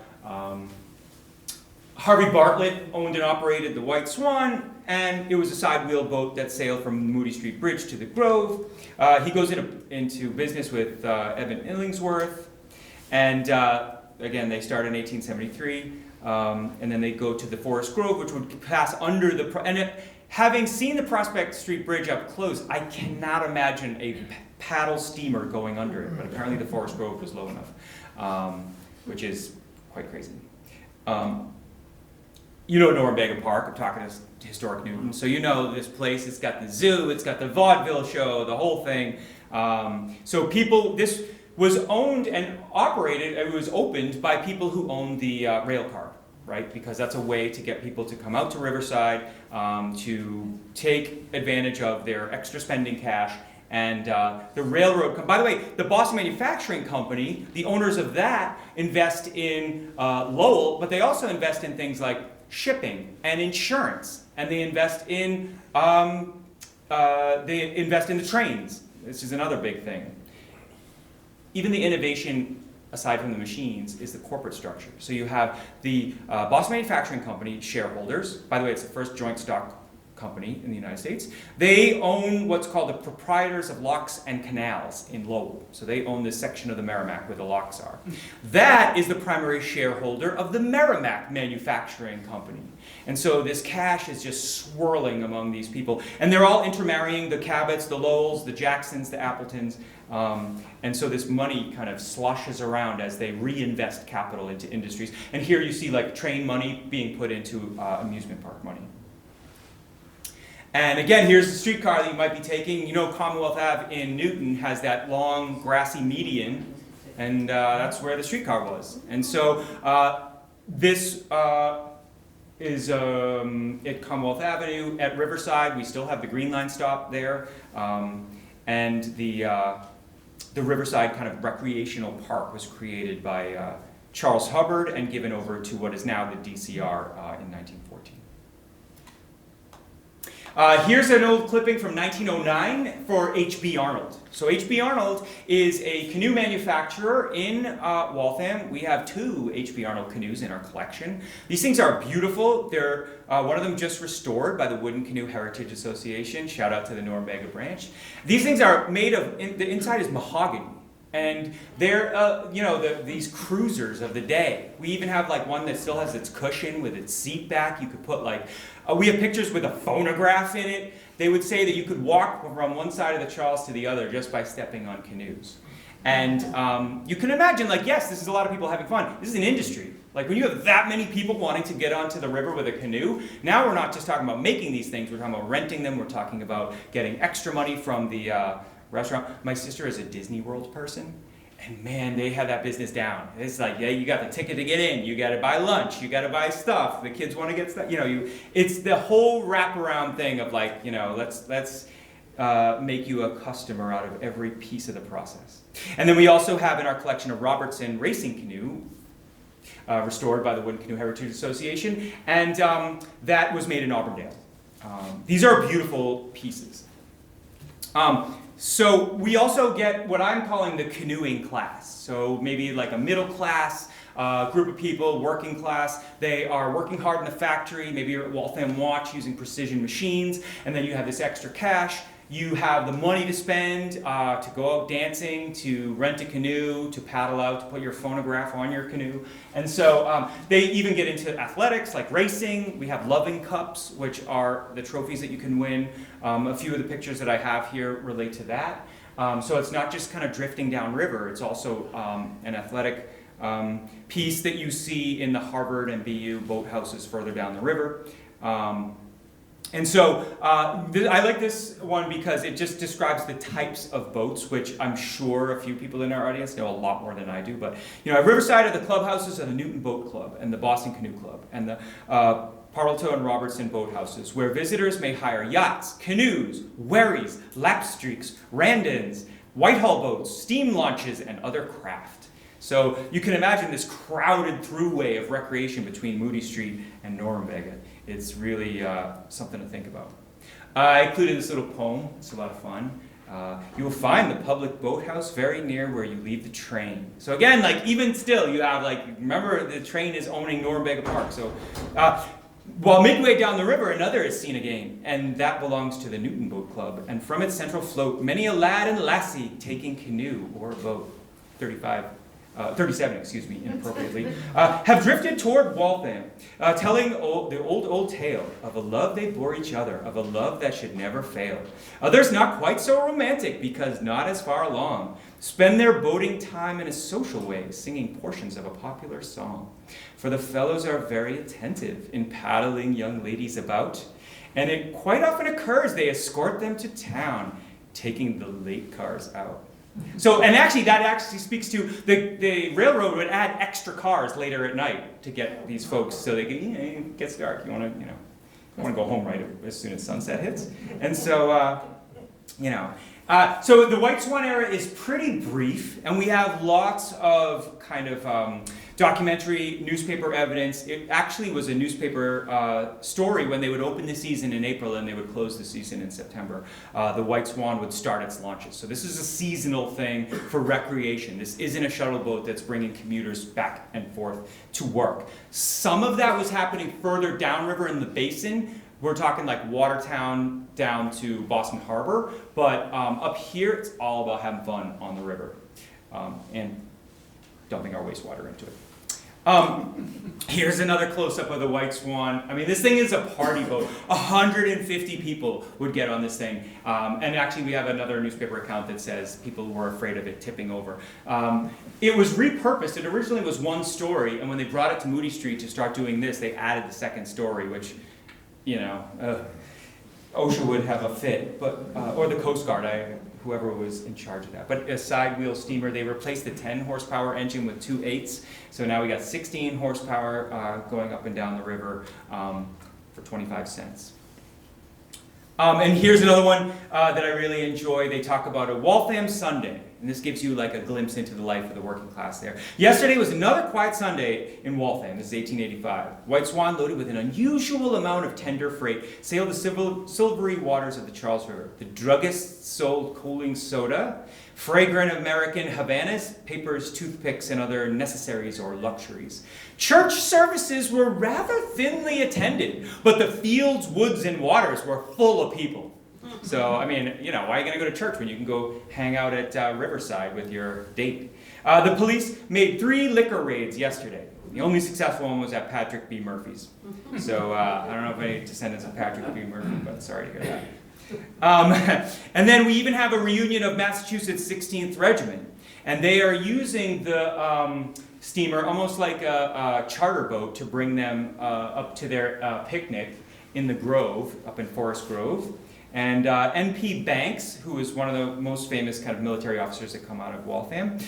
Harvey Bartlett owned and operated the White Swan, and it was a side-wheel boat that sailed from Moody Street Bridge to the Grove. He goes into business with Evan Illingsworth, and again, they start in 1873, and then they go to the Forest Grove, which would pass under the... Having seen the Prospect Street Bridge up close, I cannot imagine a paddle steamer going under it, but apparently the Forest Grove was low enough, which is quite crazy. You know Norumbega Park, I'm talking to historic Newton, so you know this place, it's got the zoo, it's got the vaudeville show, the whole thing. So this was owned and operated, it was opened by people who owned the rail car. Right? Because that's a way to get people to come out to Riverside, to take advantage of their extra spending cash, and the railroad. By the way, the Boston Manufacturing Company, the owners of that invest in Lowell, but they also invest in things like shipping and insurance, and they invest in the trains. This is another big thing. Even the innovation, aside from the machines, is the corporate structure. So you have the Boston Manufacturing Company shareholders. By the way, it's the first joint stock company in the United States. They own what's called the proprietors of locks and canals in Lowell. So they own this section of the Merrimack where the locks are. That is the primary shareholder of the Merrimack Manufacturing Company. And so this cash is just swirling among these people. And they're all intermarrying, the Cabots, the Lowells, the Jacksons, the Appletons. And so this money kind of sloshes around as they reinvest capital into industries. And here you see like train money being put into amusement park money. And again, here's the streetcar that you might be taking. You know, Commonwealth Ave in Newton has that long grassy median, and that's where the streetcar was. And so this is at Commonwealth Avenue. At Riverside, we still have the Green Line stop there, and the Riverside kind of recreational park was created by Charles Hubbard and given over to what is now the DCR in 1914. Here's an old clipping from 1909 for H.B. Arnold. So H.B. Arnold is a canoe manufacturer in Waltham. We have 2 H.B. Arnold canoes in our collection. These things are beautiful. They're one of them just restored by the Wooden Canoe Heritage Association. Shout out to the Norumbega branch. These things are made of, the inside is mahogany. And they're, these cruisers of the day. We even have like one that still has its cushion with its seat back. You could put like, we have pictures with a phonograph in it. They would say that you could walk from one side of the Charles to the other just by stepping on canoes. And you can imagine, like, yes, this is a lot of people having fun. This is an industry. Like when you have that many people wanting to get onto the river with a canoe, now we're not just talking about making these things, we're talking about renting them, we're talking about getting extra money from the restaurant. My sister is a Disney World person, and man, they have that business down. It's like, yeah, you got the ticket to get in, you got to buy lunch, you got to buy stuff. The kids want to get stuff. It's the whole wraparound thing of like, let's make you a customer out of every piece of the process. And then we also have in our collection a Robertson racing canoe, restored by the Wooden Canoe Heritage Association, and that was made in Auburndale. These are beautiful pieces. So we also get what I'm calling the canoeing class. So maybe like a middle class group of people, working class. They are working hard in the factory. Maybe you're at Waltham Watch using precision machines, and then you have this extra cash. You have the money to spend to go out dancing, to rent a canoe, to paddle out, to put your phonograph on your canoe. And so they even get into athletics like racing. We have loving cups, which are the trophies that you can win. A few of the pictures that I have here relate to that. So it's not just kind of drifting downriver. It's also an athletic piece that you see in the Harvard and BU boathouses further down the river. And so I like this one because it just describes the types of boats, which I'm sure a few people in our audience know a lot more than I do. But at Riverside are the clubhouses of the Newton Boat Club and the Boston Canoe Club and the Parleto and Robertson boathouses, where visitors may hire yachts, canoes, wherries, lapstreaks, randans, Whitehall boats, steam launches, and other craft. So you can imagine this crowded throughway of recreation between Moody Street and Norumbega. It's really something to think about. I included this little poem. It's a lot of fun. You will find the public boathouse very near where you leave the train. So again, like even still, you have remember the train is owning Norumbega Park. So while midway down the river, another is seen again, and that belongs to the Newton Boat Club. And from its central float, many a lad and lassie taking canoe or boat, 37, inappropriately, have drifted toward Waltham, telling the old tale of a love they bore each other, of a love that should never fail. Others not quite so romantic, because not as far along, spend their boating time in a social way, singing portions of a popular song. For the fellows are very attentive in paddling young ladies about, and it quite often occurs they escort them to town, taking the late cars out. So, and actually, that actually speaks to the railroad would add extra cars later at night to get these folks so they can, it gets dark. You want to go home right as soon as sunset hits. And so, so the White Swan era is pretty brief, and we have lots of kind of documentary newspaper evidence. It actually was a newspaper story when they would open the season in April and they would close the season in September. The White Swan would start its launches. So this is a seasonal thing for recreation. This isn't a shuttle boat that's bringing commuters back and forth to work. Some of that was happening further downriver in the basin. We're talking like Watertown down to Boston Harbor, but up here it's all about having fun on the river and dumping our wastewater into it. Here's another close-up of the White Swan. I mean, this thing is a party boat. 150 people would get on this thing. And actually, we have another newspaper account that says people were afraid of it tipping over. It was repurposed. It originally was one story, and when they brought it to Moody Street to start doing this, they added the second story, which, OSHA would have a fit, but or the Coast Guard, whoever was in charge of that. But a side wheel steamer, they replaced the 10 horsepower engine with 2.8s. So now we got 16 horsepower going up and down the river for 25 cents. And here's another one that I really enjoy. They talk about a Waltham Sunday. And this gives you like a glimpse into the life of the working class there. Yesterday was another quiet Sunday in Waltham. This is 1885. White Swan, loaded with an unusual amount of tender freight, sailed the silvery waters of the Charles River. The druggists sold cooling soda, fragrant American Havanas, papers, toothpicks, and other necessaries or luxuries. Church services were rather thinly attended, but the fields, woods, and waters were full of people. So, I mean, you know, why are you going to go to church when you can go hang out at Riverside with your date? The police made 3 liquor raids yesterday. The only successful one was at Patrick B. Murphy's. So, I don't know if any descendants of Patrick B. Murphy, but sorry to hear that. And then we even have a reunion of Massachusetts 16th Regiment. And they are using the steamer almost like a charter boat to bring them up to their picnic in the Grove, up in Forest Grove. And N.P. Banks, who is one of the most famous kind of military officers that come out of Waltham,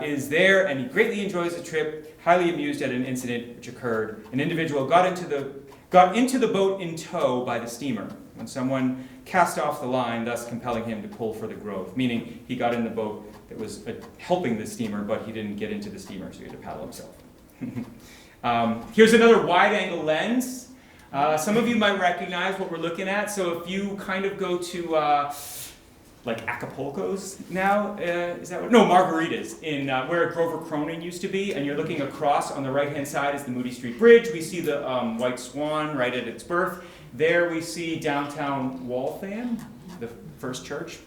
is there, and he greatly enjoys the trip, highly amused at an incident which occurred. An individual got into the boat in tow by the steamer when someone cast off the line, thus compelling him to pull for the Grove, meaning he got in the boat that was helping the steamer, but he didn't get into the steamer, so he had to paddle himself. Here's another wide-angle lens. Some of you might recognize what we're looking at. So if you kind of go to like Acapulco's now, is that what? No, Margaritas, in where Grover Cronin used to be, and you're looking across. On the right-hand side is the Moody Street Bridge. We see the White Swan right at its birth. There we see downtown Waltham, the first church.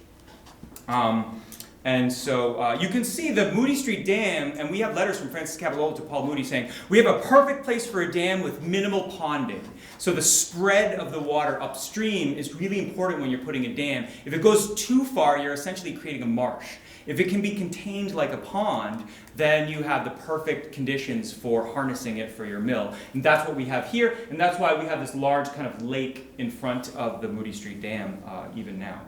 And so you can see the Moody Street Dam, and we have letters from Francis Capilolo to Paul Moody saying, we have a perfect place for a dam with minimal ponding. So the spread of the water upstream is really important when you're putting a dam. If it goes too far, you're essentially creating a marsh. If it can be contained like a pond, then you have the perfect conditions for harnessing it for your mill. And that's what we have here, and that's why we have this large kind of lake in front of the Moody Street Dam even now.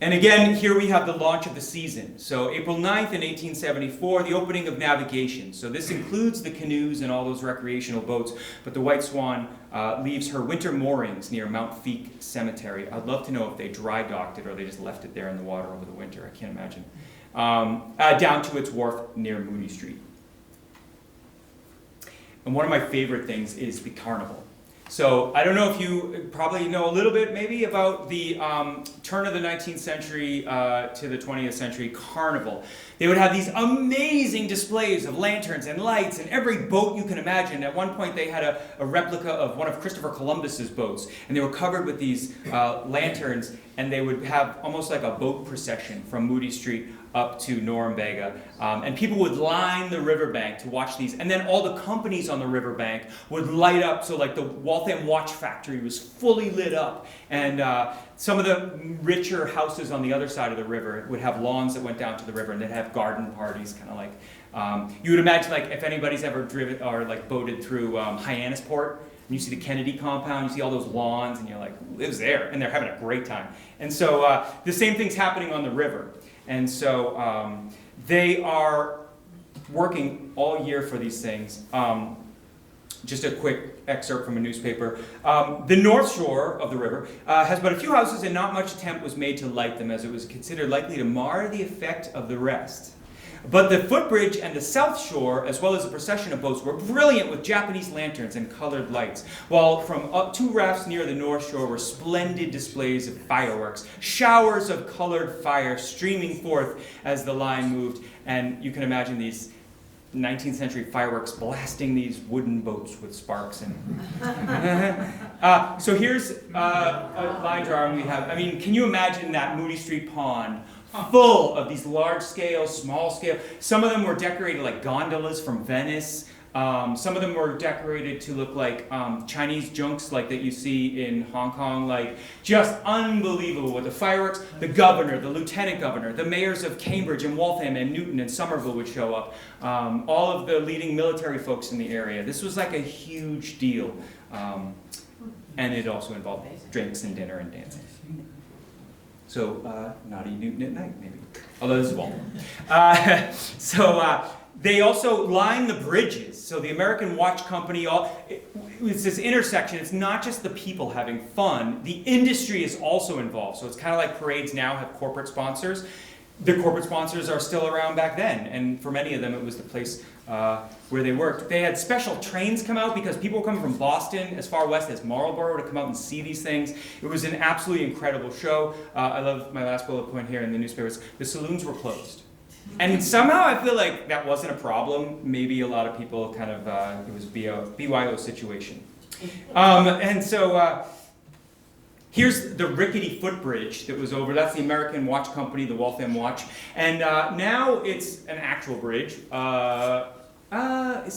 And again, here we have the launch of the season. So April 9th in 1874, the opening of navigation. So this includes the canoes and all those recreational boats, but the White Swan leaves her winter moorings near Mount Feek Cemetery. I'd love to know if they dry docked it or they just left it there in the water over the winter. I can't imagine. Down to its wharf near Moody Street. And one of my favorite things is the carnival. So I don't know if you probably know a little bit maybe about the turn of the 19th century to the 20th century carnival. They would have these amazing displays of lanterns and lights and every boat you can imagine. At one point they had a replica of one of Christopher Columbus's boats, and they were covered with these lanterns, and they would have almost like a boat procession from Moody Street up to Norumbega, and people would line the riverbank to watch these, and then all the companies on the riverbank would light up, so like the Waltham Watch Factory was fully lit up, and some of the richer houses on the other side of the river would have lawns that went down to the river, and they'd have garden parties, kind of like, you would imagine like if anybody's ever driven or like boated through Hyannisport, and you see the Kennedy compound, you see all those lawns, and you're like, who lives there? And they're having a great time. And so the same thing's happening on the river. And so they are working all year for these things. Just a quick excerpt from a newspaper. The north shore of the river has but a few houses, and not much attempt was made to light them, as it was considered likely to mar the effect of the rest. But the footbridge and the south shore, as well as a procession of boats, were brilliant with Japanese lanterns and colored lights, while from up 2 rafts near the north shore were splendid displays of fireworks, showers of colored fire streaming forth as the line moved, and you can imagine these 19th century fireworks blasting these wooden boats with sparks. And so here's a line drawing we have. I mean, can you imagine that Moody Street pond full of these large-scale, small-scale? Some of them were decorated like gondolas from Venice. Some of them were decorated to look like Chinese junks like that you see in Hong Kong. Like, just unbelievable with the fireworks. The governor, the lieutenant governor, the mayors of Cambridge and Waltham and Newton and Somerville would show up. All of the leading military folks in the area. This was like a huge deal. And it also involved drinks and dinner and dancing. So, naughty Newton at night, maybe. Although this is Waltham. They also line the bridges. So the American Watch Company, it's this intersection. It's not just the people having fun. The industry is also involved. So it's kind of like parades now have corporate sponsors. The corporate sponsors are still around back then. And for many of them, it was the place where they worked. They had special trains come out because people were coming from Boston, as far west as Marlborough, to come out and see these things. It was an absolutely incredible show. I love my last bullet point here in the newspapers. The saloons were closed. And somehow I feel like that wasn't a problem. Maybe a lot of people kind of, it was BYO situation. Here's the rickety footbridge that was over. That's the American Watch Company, the Waltham Watch. And now it's an actual bridge. Is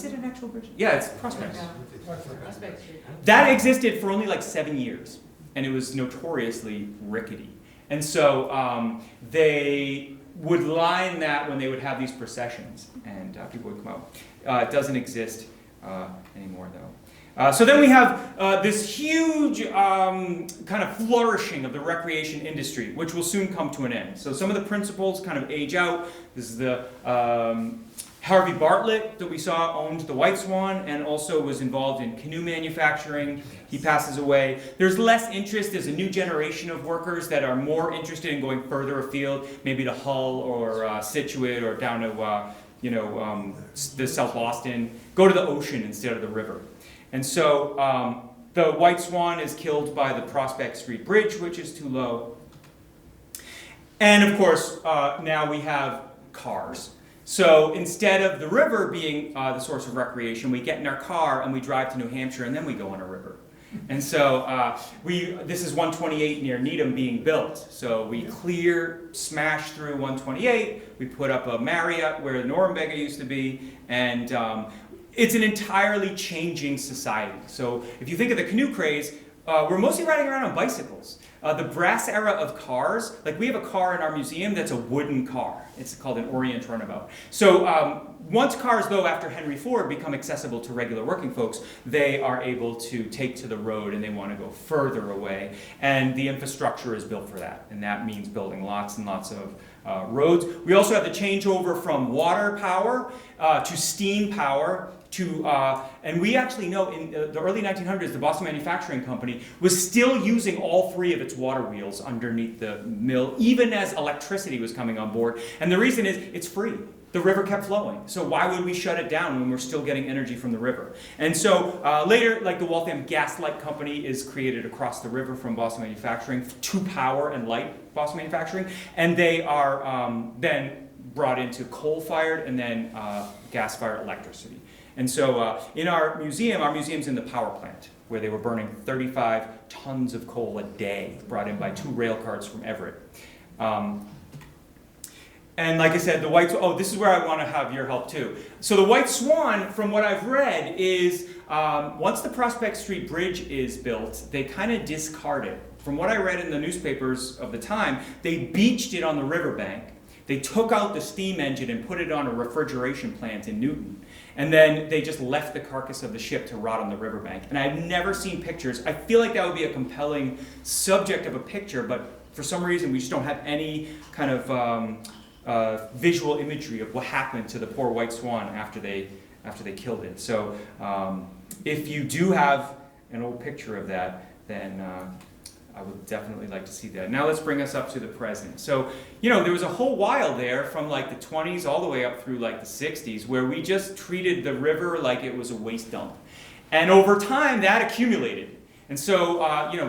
it an actual bridge? Yeah, it's Prospect. Prospect Street. That existed for only like 7 years. And it was notoriously rickety. And so they would line that when they would have these processions. And people would come out. It doesn't exist anymore, though. So then we have this huge kind of flourishing of the recreation industry, which will soon come to an end. So some of the principles kind of age out. This is the Harvey Bartlett that we saw owned the White Swan and also was involved in canoe manufacturing. He passes away. There's less interest. There's a new generation of workers that are more interested in going further afield, maybe to Hull or Scituate or down to the South Boston. Go to the ocean instead of the river. And so the White Swan is killed by the Prospect Street Bridge, which is too low. And of course, now we have cars. So instead of the river being the source of recreation, we get in our car and we drive to New Hampshire and then we go on a river. And so this is 128 near Needham being built. So we smash through 128, we put up a Marriott where the Norumbega used to be, and it's an entirely changing society. So if you think of the canoe craze, we're mostly riding around on bicycles. The brass era of cars, like we have a car in our museum that's a wooden car. It's called an Orient Runabout. So once cars, though, after Henry Ford become accessible to regular working folks, they are able to take to the road and they want to go further away. And the infrastructure is built for that. And that means building lots and lots of roads. We also have the changeover from water power to steam power. And we actually know in the early 1900s, the Boston Manufacturing Company was still using all three of its water wheels underneath the mill, even as electricity was coming on board. And the reason is it's free. The river kept flowing. So why would we shut it down when we're still getting energy from the river? And so later, like the Waltham Gas Light Company is created across the river from Boston Manufacturing to power and light Boston Manufacturing. And they are then brought into coal-fired and then gas-fired electricity. And so in our museum's in the power plant, where they were burning 35 tons of coal a day, brought in by 2 rail cars from Everett. And like I said, the White Swan, this is where I want to have your help too. So the White Swan, from what I've read, is once the Prospect Street Bridge is built, they kind of discard it. From what I read in the newspapers of the time, they beached it on the riverbank. They took out the steam engine and put it on a refrigeration plant in Newton. And then they just left the carcass of the ship to rot on the riverbank. And I've never seen pictures. I feel like that would be a compelling subject of a picture, but for some reason we just don't have any kind of visual imagery of what happened to the poor White Swan after they killed it. So if you do have an old picture of that, then I would definitely like to see that. Now let's bring us up to the present. So, there was a whole while there from like the 20s all the way up through like the 60s where we just treated the river like it was a waste dump. And over time that accumulated. And so,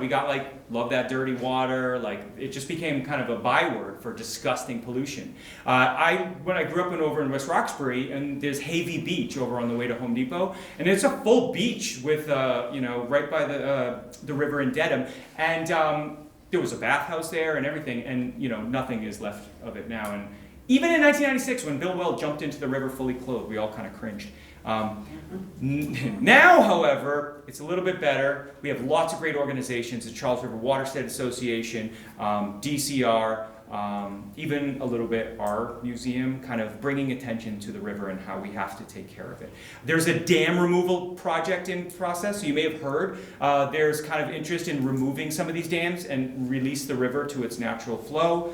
we got like, love that dirty water, like it just became kind of a byword for disgusting pollution. When I grew up over in West Roxbury, and there's Havey Beach over on the way to Home Depot, and it's a full beach with, right by the river in Dedham, and there was a bathhouse there and everything, and nothing is left of it now. And even in 1996, when Bill Well jumped into the river fully clothed, we all kind of cringed. Now, however, it's a little bit better. We have lots of great organizations, the Charles River Watershed Association, DCR, even a little bit our museum, kind of bringing attention to the river and how we have to take care of it. There's a dam removal project in process, so you may have heard there's kind of interest in removing some of these dams and release the river to its natural flow.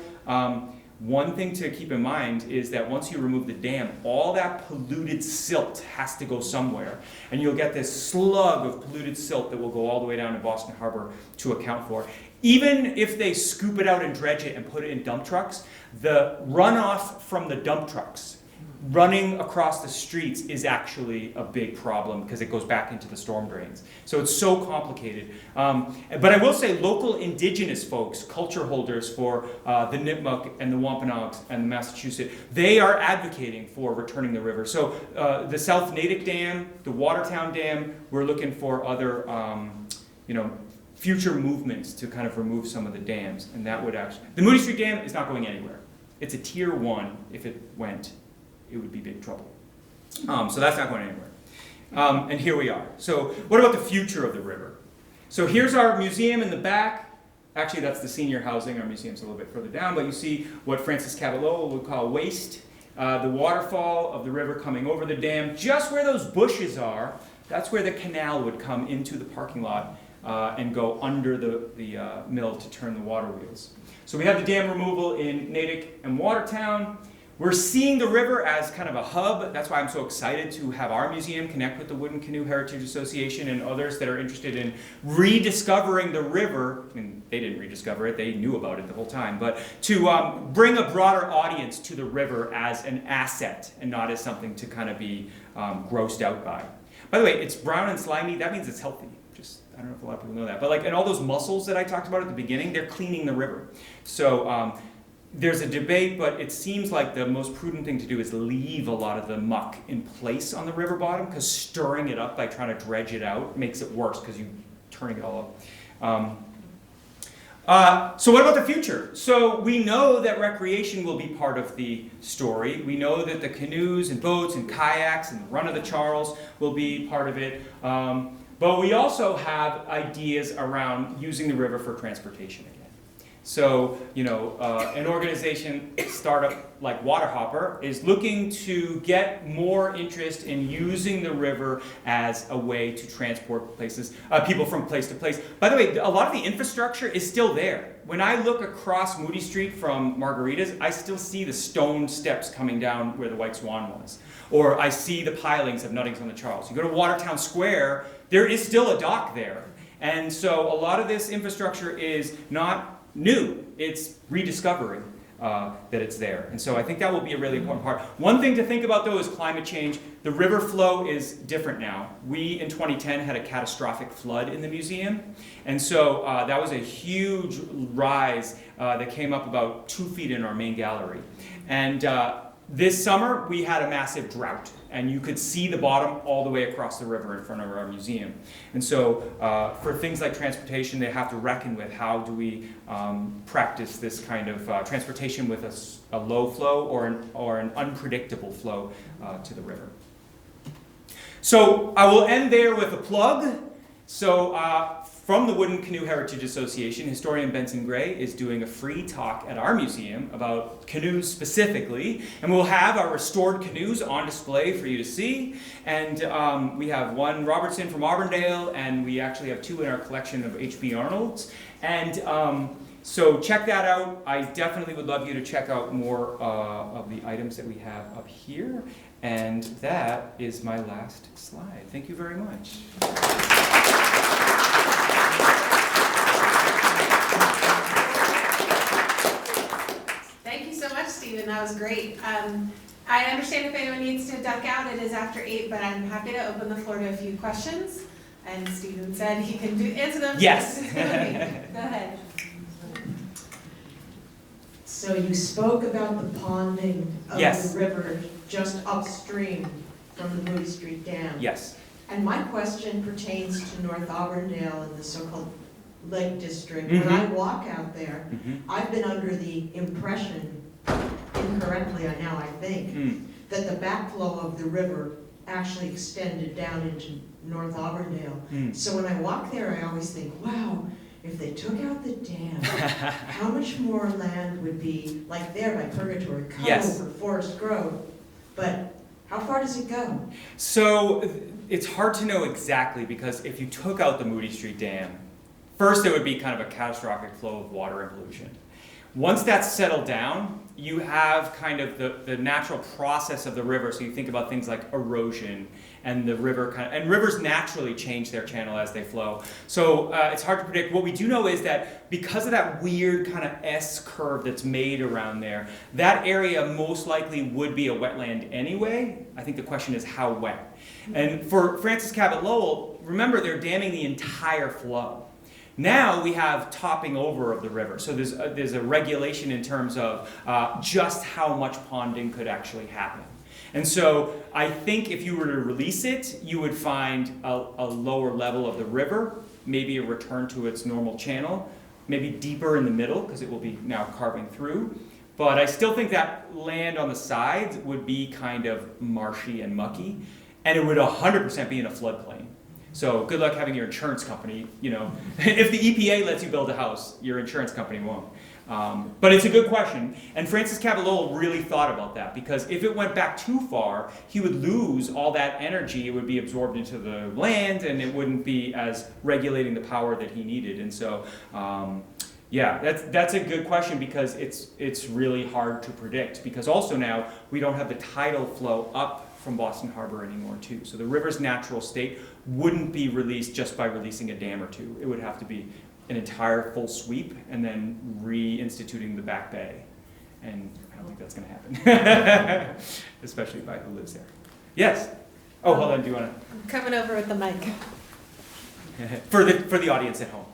One thing to keep in mind is that once you remove the dam, all that polluted silt has to go somewhere. And you'll get this slug of polluted silt that will go all the way down to Boston Harbor to account for. Even if they scoop it out and dredge it and put it in dump trucks, the runoff from the dump trucks running across the streets is actually a big problem because it goes back into the storm drains. So it's so complicated. But I will say local indigenous folks, culture holders for the Nipmuc and the Wampanoags and the Massachusetts, they are advocating for returning the river. So the South Natick Dam, the Watertown Dam, we're looking for other future movements to kind of remove some of the dams. And that would actually, the Moody Street Dam is not going anywhere. It's a tier 1 if it went. It would be big trouble. So that's not going anywhere. And here we are. So what about the future of the river? So here's our museum in the back. Actually, that's the senior housing. Our museum's a little bit further down, but you see what Francis Cavallolo would call waste. The waterfall of the river coming over the dam. Just where those bushes are, that's where the canal would come into the parking lot and go under the mill to turn the water wheels. So we have the dam removal in Natick and Watertown. We're seeing the river as kind of a hub. That's why I'm so excited to have our museum connect with the Wooden Canoe Heritage Association and others that are interested in rediscovering the river. I mean, they didn't rediscover it, they knew about it the whole time, but to bring a broader audience to the river as an asset and not as something to kind of be grossed out by. By the way, it's brown and slimy, that means it's healthy. I don't know if a lot of people know that, but and all those mussels that I talked about at the beginning, they're cleaning the river. So there's a debate, but it seems like the most prudent thing to do is leave a lot of the muck in place on the river bottom, because stirring it up by trying to dredge it out makes it worse because you're turning it all up. So what about the future? So we know that recreation will be part of the story. We know that the canoes and boats and kayaks and the run of the Charles will be part of it. But we also have ideas around using the river for transportation again. So, an organization, startup like Waterhopper, is looking to get more interest in using the river as a way to transport people from place to place. By the way, a lot of the infrastructure is still there. When I look across Moody Street from Margaritas, I still see the stone steps coming down where the White Swan was. Or I see the pilings of Nuttings on the Charles. You go to Watertown Square, there is still a dock there. And so a lot of this infrastructure is not new, it's rediscovering that it's there. And so I think that will be a really important part. One thing to think about though is climate change. The river flow is different now. We in 2010 had a catastrophic flood in the museum. And so that was a huge rise that came up about 2 feet in our main gallery. And this summer we had a massive drought. And you could see the bottom all the way across the river in front of our museum. And so for things like transportation, they have to reckon with how do we practice this kind of transportation with a low flow or an unpredictable flow to the river. So I will end there with a plug. So from the Wooden Canoe Heritage Association, historian Benson Gray is doing a free talk at our museum about canoes specifically, and we'll have our restored canoes on display for you to see. And we have one Robertson from Auburndale, and we actually have 2 in our collection of H.B. Arnold's. And so check that out. I definitely would love you to check out more of the items that we have up here. And that is my last slide. Thank you very much. Thank you so much, Stephen. That was great. I understand if anyone needs to duck out, it is after 8, but I'm happy to open the floor to a few questions. And Stephen said he can answer them. Yes. Okay, go ahead. So you spoke about the ponding of Yes. the river just upstream from the Moody Street Dam. Yes. And my question pertains to North Auburndale and the so-called Lake District. Mhm. When I walk out there, Mm-hmm. I've been under the impression, incorrectly now I think, that the backflow of the river actually extended down into North Auburndale. So when I walk there, I always think, wow, if they took out the dam, how much more land would be, like there by Purgatory, cut Yes. over Forest Grove? But how far does it go? So it's hard to know exactly, because if you took out the Moody Street Dam, first, there would be kind of a catastrophic flow of water and pollution. Once that's settled down, you have kind of the natural process of the river. So you think about things like erosion, and the river and rivers naturally change their channel as they flow. So it's hard to predict. What we do know is that because of that weird kind of S curve that's made around there, that area most likely would be a wetland anyway. I think the question is how wet. And for Francis Cabot Lowell, remember, they're damming the entire flow. Now we have topping over of the river, so there's a regulation in terms of just how much ponding could actually happen. And so I think if you were to release it, you would find a lower level of the river, maybe a return to its normal channel, maybe deeper in the middle, because it will be now carving through. But I still think that land on the sides would be kind of marshy and mucky, and it would 100% be in a floodplain. So good luck having your insurance company, you know. If the EPA lets you build a house, your insurance company won't. But it's a good question. And Francis Cabot Lowell really thought about that, because if it went back too far, he would lose all that energy. It would be absorbed into the land, and it wouldn't be as regulating the power that he needed. And so, yeah, that's a good question, because it's really hard to predict, because also now we don't have the tidal flow up from Boston Harbor anymore too. So the river's natural state wouldn't be released just by releasing a dam or two. It would have to be an entire full sweep and then reinstituting the back bay. And I don't think that's gonna happen, especially by who lives there. Yes? Oh, hold on, do you wanna? I'm coming over with the mic. For the audience at home.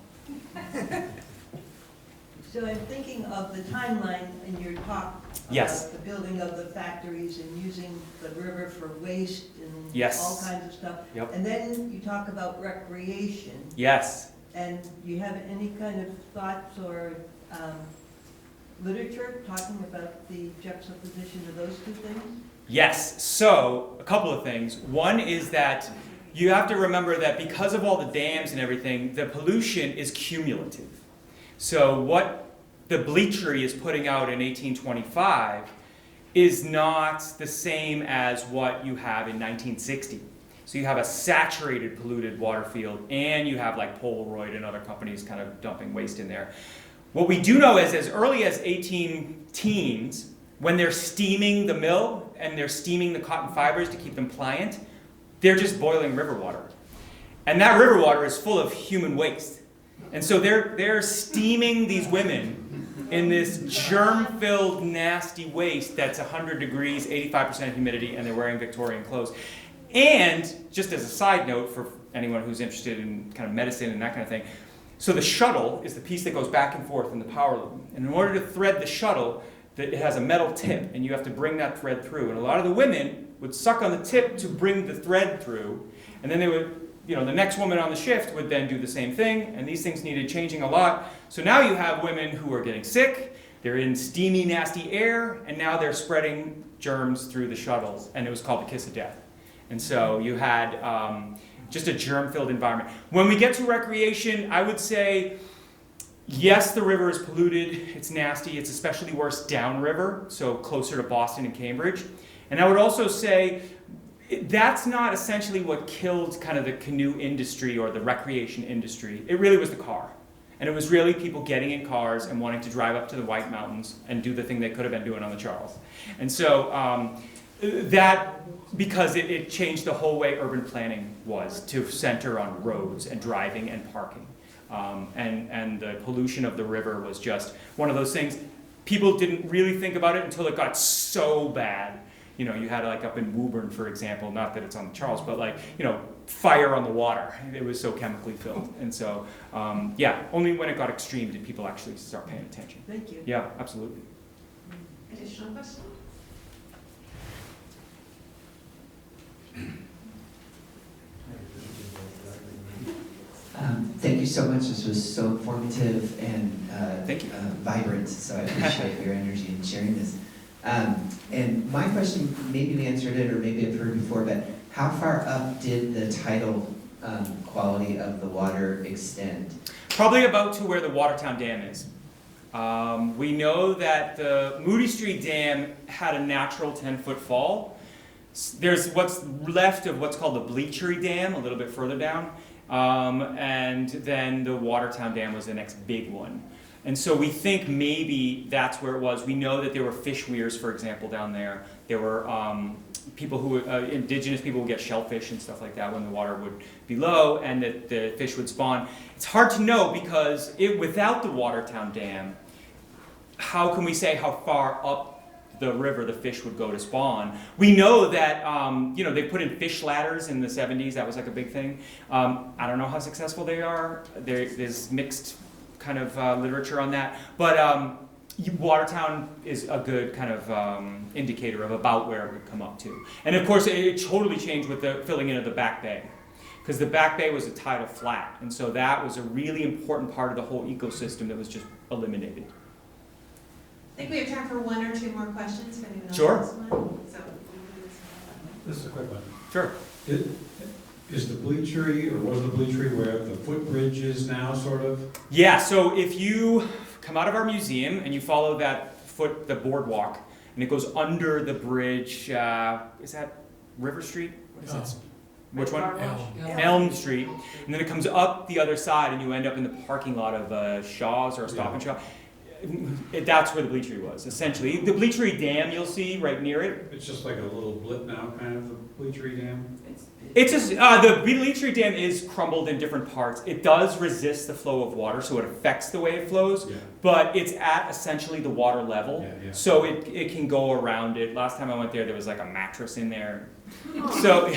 So I'm thinking of the timeline in your talk Yes. about the building of the factories and using the river for waste and Yes. all kinds of stuff. Yep. And then you talk about recreation. Yes. And do you have any kind of thoughts or literature talking about the juxtaposition of those two things? Yes. So a couple of things. One is that you have to remember that because of all the dams and everything, the pollution is cumulative. So what the Bleachery is putting out in 1825 is not the same as what you have in 1960. So you have a saturated, polluted water field, and you have like Polaroid and other companies kind of dumping waste in there. What we do know is as early as 18 teens, when they're steaming the mill and they're steaming the cotton fibers to keep them pliant, they're just boiling river water. And that river water is full of human waste. And so they're steaming these women in this germ-filled, nasty waste that's 100 degrees, 85% humidity, and they're wearing Victorian clothes. And just as a side note for anyone who's interested in kind of medicine and that kind of thing, so the shuttle is the piece that goes back and forth in the power loom. And in order to thread the shuttle, it has a metal tip, and you have to bring that thread through. And a lot of the women would suck on the tip to bring the thread through, and then they would, you know, the next woman on the shift would then do the same thing, and these things needed changing a lot. So now you have women who are getting sick, they're in steamy, nasty air, and now they're spreading germs through the shuttles, and it was called the kiss of death. And so you had just a germ-filled environment. When we get to recreation, I would say, yes, the river is polluted, it's nasty, it's especially worse downriver, so closer to Boston and Cambridge. And I would also say, that's not essentially what killed kind of the canoe industry or the recreation industry. It really was the car. And it was really people getting in cars and wanting to drive up to the White Mountains and do the thing they could have been doing on the Charles. And so that, because it changed the whole way urban planning was, to center on roads and driving and parking. And the pollution of the river was just one of those things. People didn't really think about it until it got so bad. You know, you had like up in Woburn, for example, not that it's on the Charles, but like, you know, fire on the water. It was so chemically filled. And so, yeah, only when it got extreme did people actually start paying attention. Thank you. Yeah, absolutely. Additional question? Thank you so much. This was so informative and Thank you. Vibrant, so I appreciate your energy in sharing this. And my question, maybe you answered it or maybe I've heard before, but how far up did the tidal quality of the water extend? Probably about to where the Watertown Dam is. We know that the Moody Street Dam had a natural 10-foot fall. There's what's left of what's called the Bleachery Dam, a little bit further down. And then the Watertown Dam was the next big one. And so we think maybe that's where it was. We know that there were fish weirs, for example, down there. There were people who, indigenous people would get shellfish and stuff like that when the water would be low and that the fish would spawn. It's hard to know because without the Watertown Dam, how can we say how far up the river the fish would go to spawn? We know that, they put in fish ladders in the 70s. That was like a big thing. I don't know how successful they are. There's mixed kind of literature on that. But Watertown is a good kind of indicator of about where it would come up to. And of course, it totally changed with the filling in of the Back Bay. Because the Back Bay was a tidal flat. And so that was a really important part of the whole ecosystem that was just eliminated. I think we have time for one or two more questions, if anyone else Sure. has one. So, This is a quick one. Sure. Is the bleachery, or was the bleachery where the footbridge is now, sort of? Yeah, so if you come out of our museum and you follow the boardwalk, and it goes under the bridge, is that River Street? What is that? Which one? Elm Street. And then it comes up the other side and you end up in the parking lot of Shaw's or a Stop and Shop. That's where the bleachery was, essentially. The Bleachery Dam you'll see right near it. It's just like a little blip now, kind of, the bleachery dam? It's just, the Bleachery Dam is crumbled in different parts. It does resist the flow of water, so it affects the way it flows, Yeah. but it's at essentially the water level, Yeah. so it can go around it. Last time I went there was like a mattress in there. So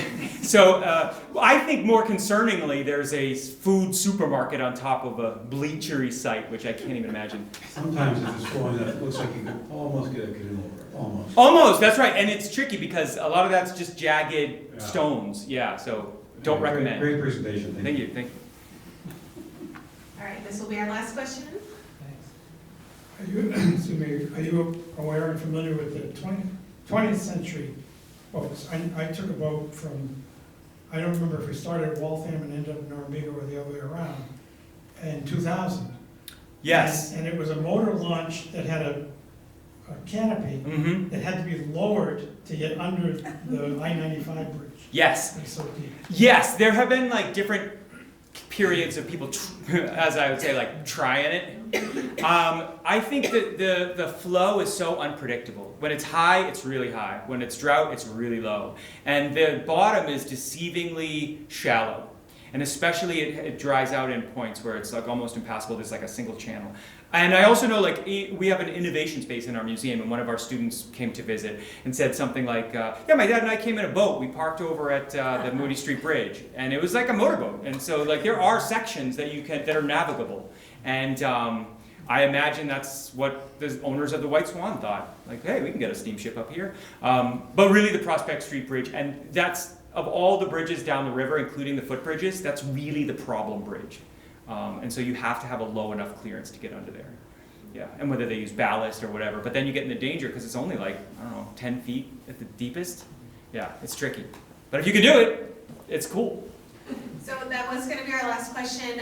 I think more concerningly, there's a food supermarket on top of a bleachery site, which I can't even imagine. Sometimes if it's flowing, it looks like you can almost get a canoe over it, almost. Almost, that's right, and it's tricky because a lot of that's just jagged Yeah. stones. Yeah, so don't Great- recommend. Great presentation, Thank you, thank you. all right, this will be our last question. Are you, excuse me, are you aware and familiar with the 20th century boats? I took a boat from, I don't remember if we started at Waltham and ended up in Norumbega or the other way around, in 2000. Yes. And it was a motor launch that had a canopy Mm-hmm. that had to be lowered to get under the I-95 bridge. Yes. It's so deep. Yes, there have been like different periods of people, as I would say, like trying it. I think that the flow is so unpredictable. When it's high, it's really high. When it's drought, it's really low. And the bottom is deceivingly shallow. And especially it dries out in points where it's like almost impassable. There's like a single channel. And I also know like we have an innovation space in our museum, and one of our students came to visit and said something like, yeah, my dad and I came in a boat. We parked over at the Moody Street Bridge, and it was like a motorboat. And so like there are sections that that are navigable. And I imagine that's what the owners of the White Swan thought. Like, hey, we can get a steamship up here. But really the Prospect Street Bridge, and that's, of all the bridges down the river, including the footbridges, that's really the problem bridge. And so you have to have a low enough clearance to get under there. Yeah, and whether they use ballast or whatever. But then you get into danger because it's only like, I don't know, 10 feet at the deepest. Yeah, it's tricky. But if you can do it, it's cool. So that was going to be our last question.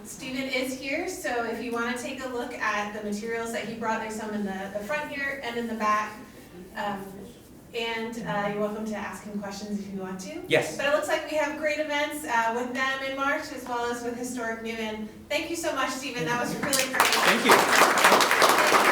Stephen is here, so if you want to take a look at the materials that he brought, there's some in the front here and in the back. And you're welcome to ask him questions if you want to. Yes. But it looks like we have great events with them in March, as well as with Historic Newton. Thank you so much, Stephen. That was really great. Thank you.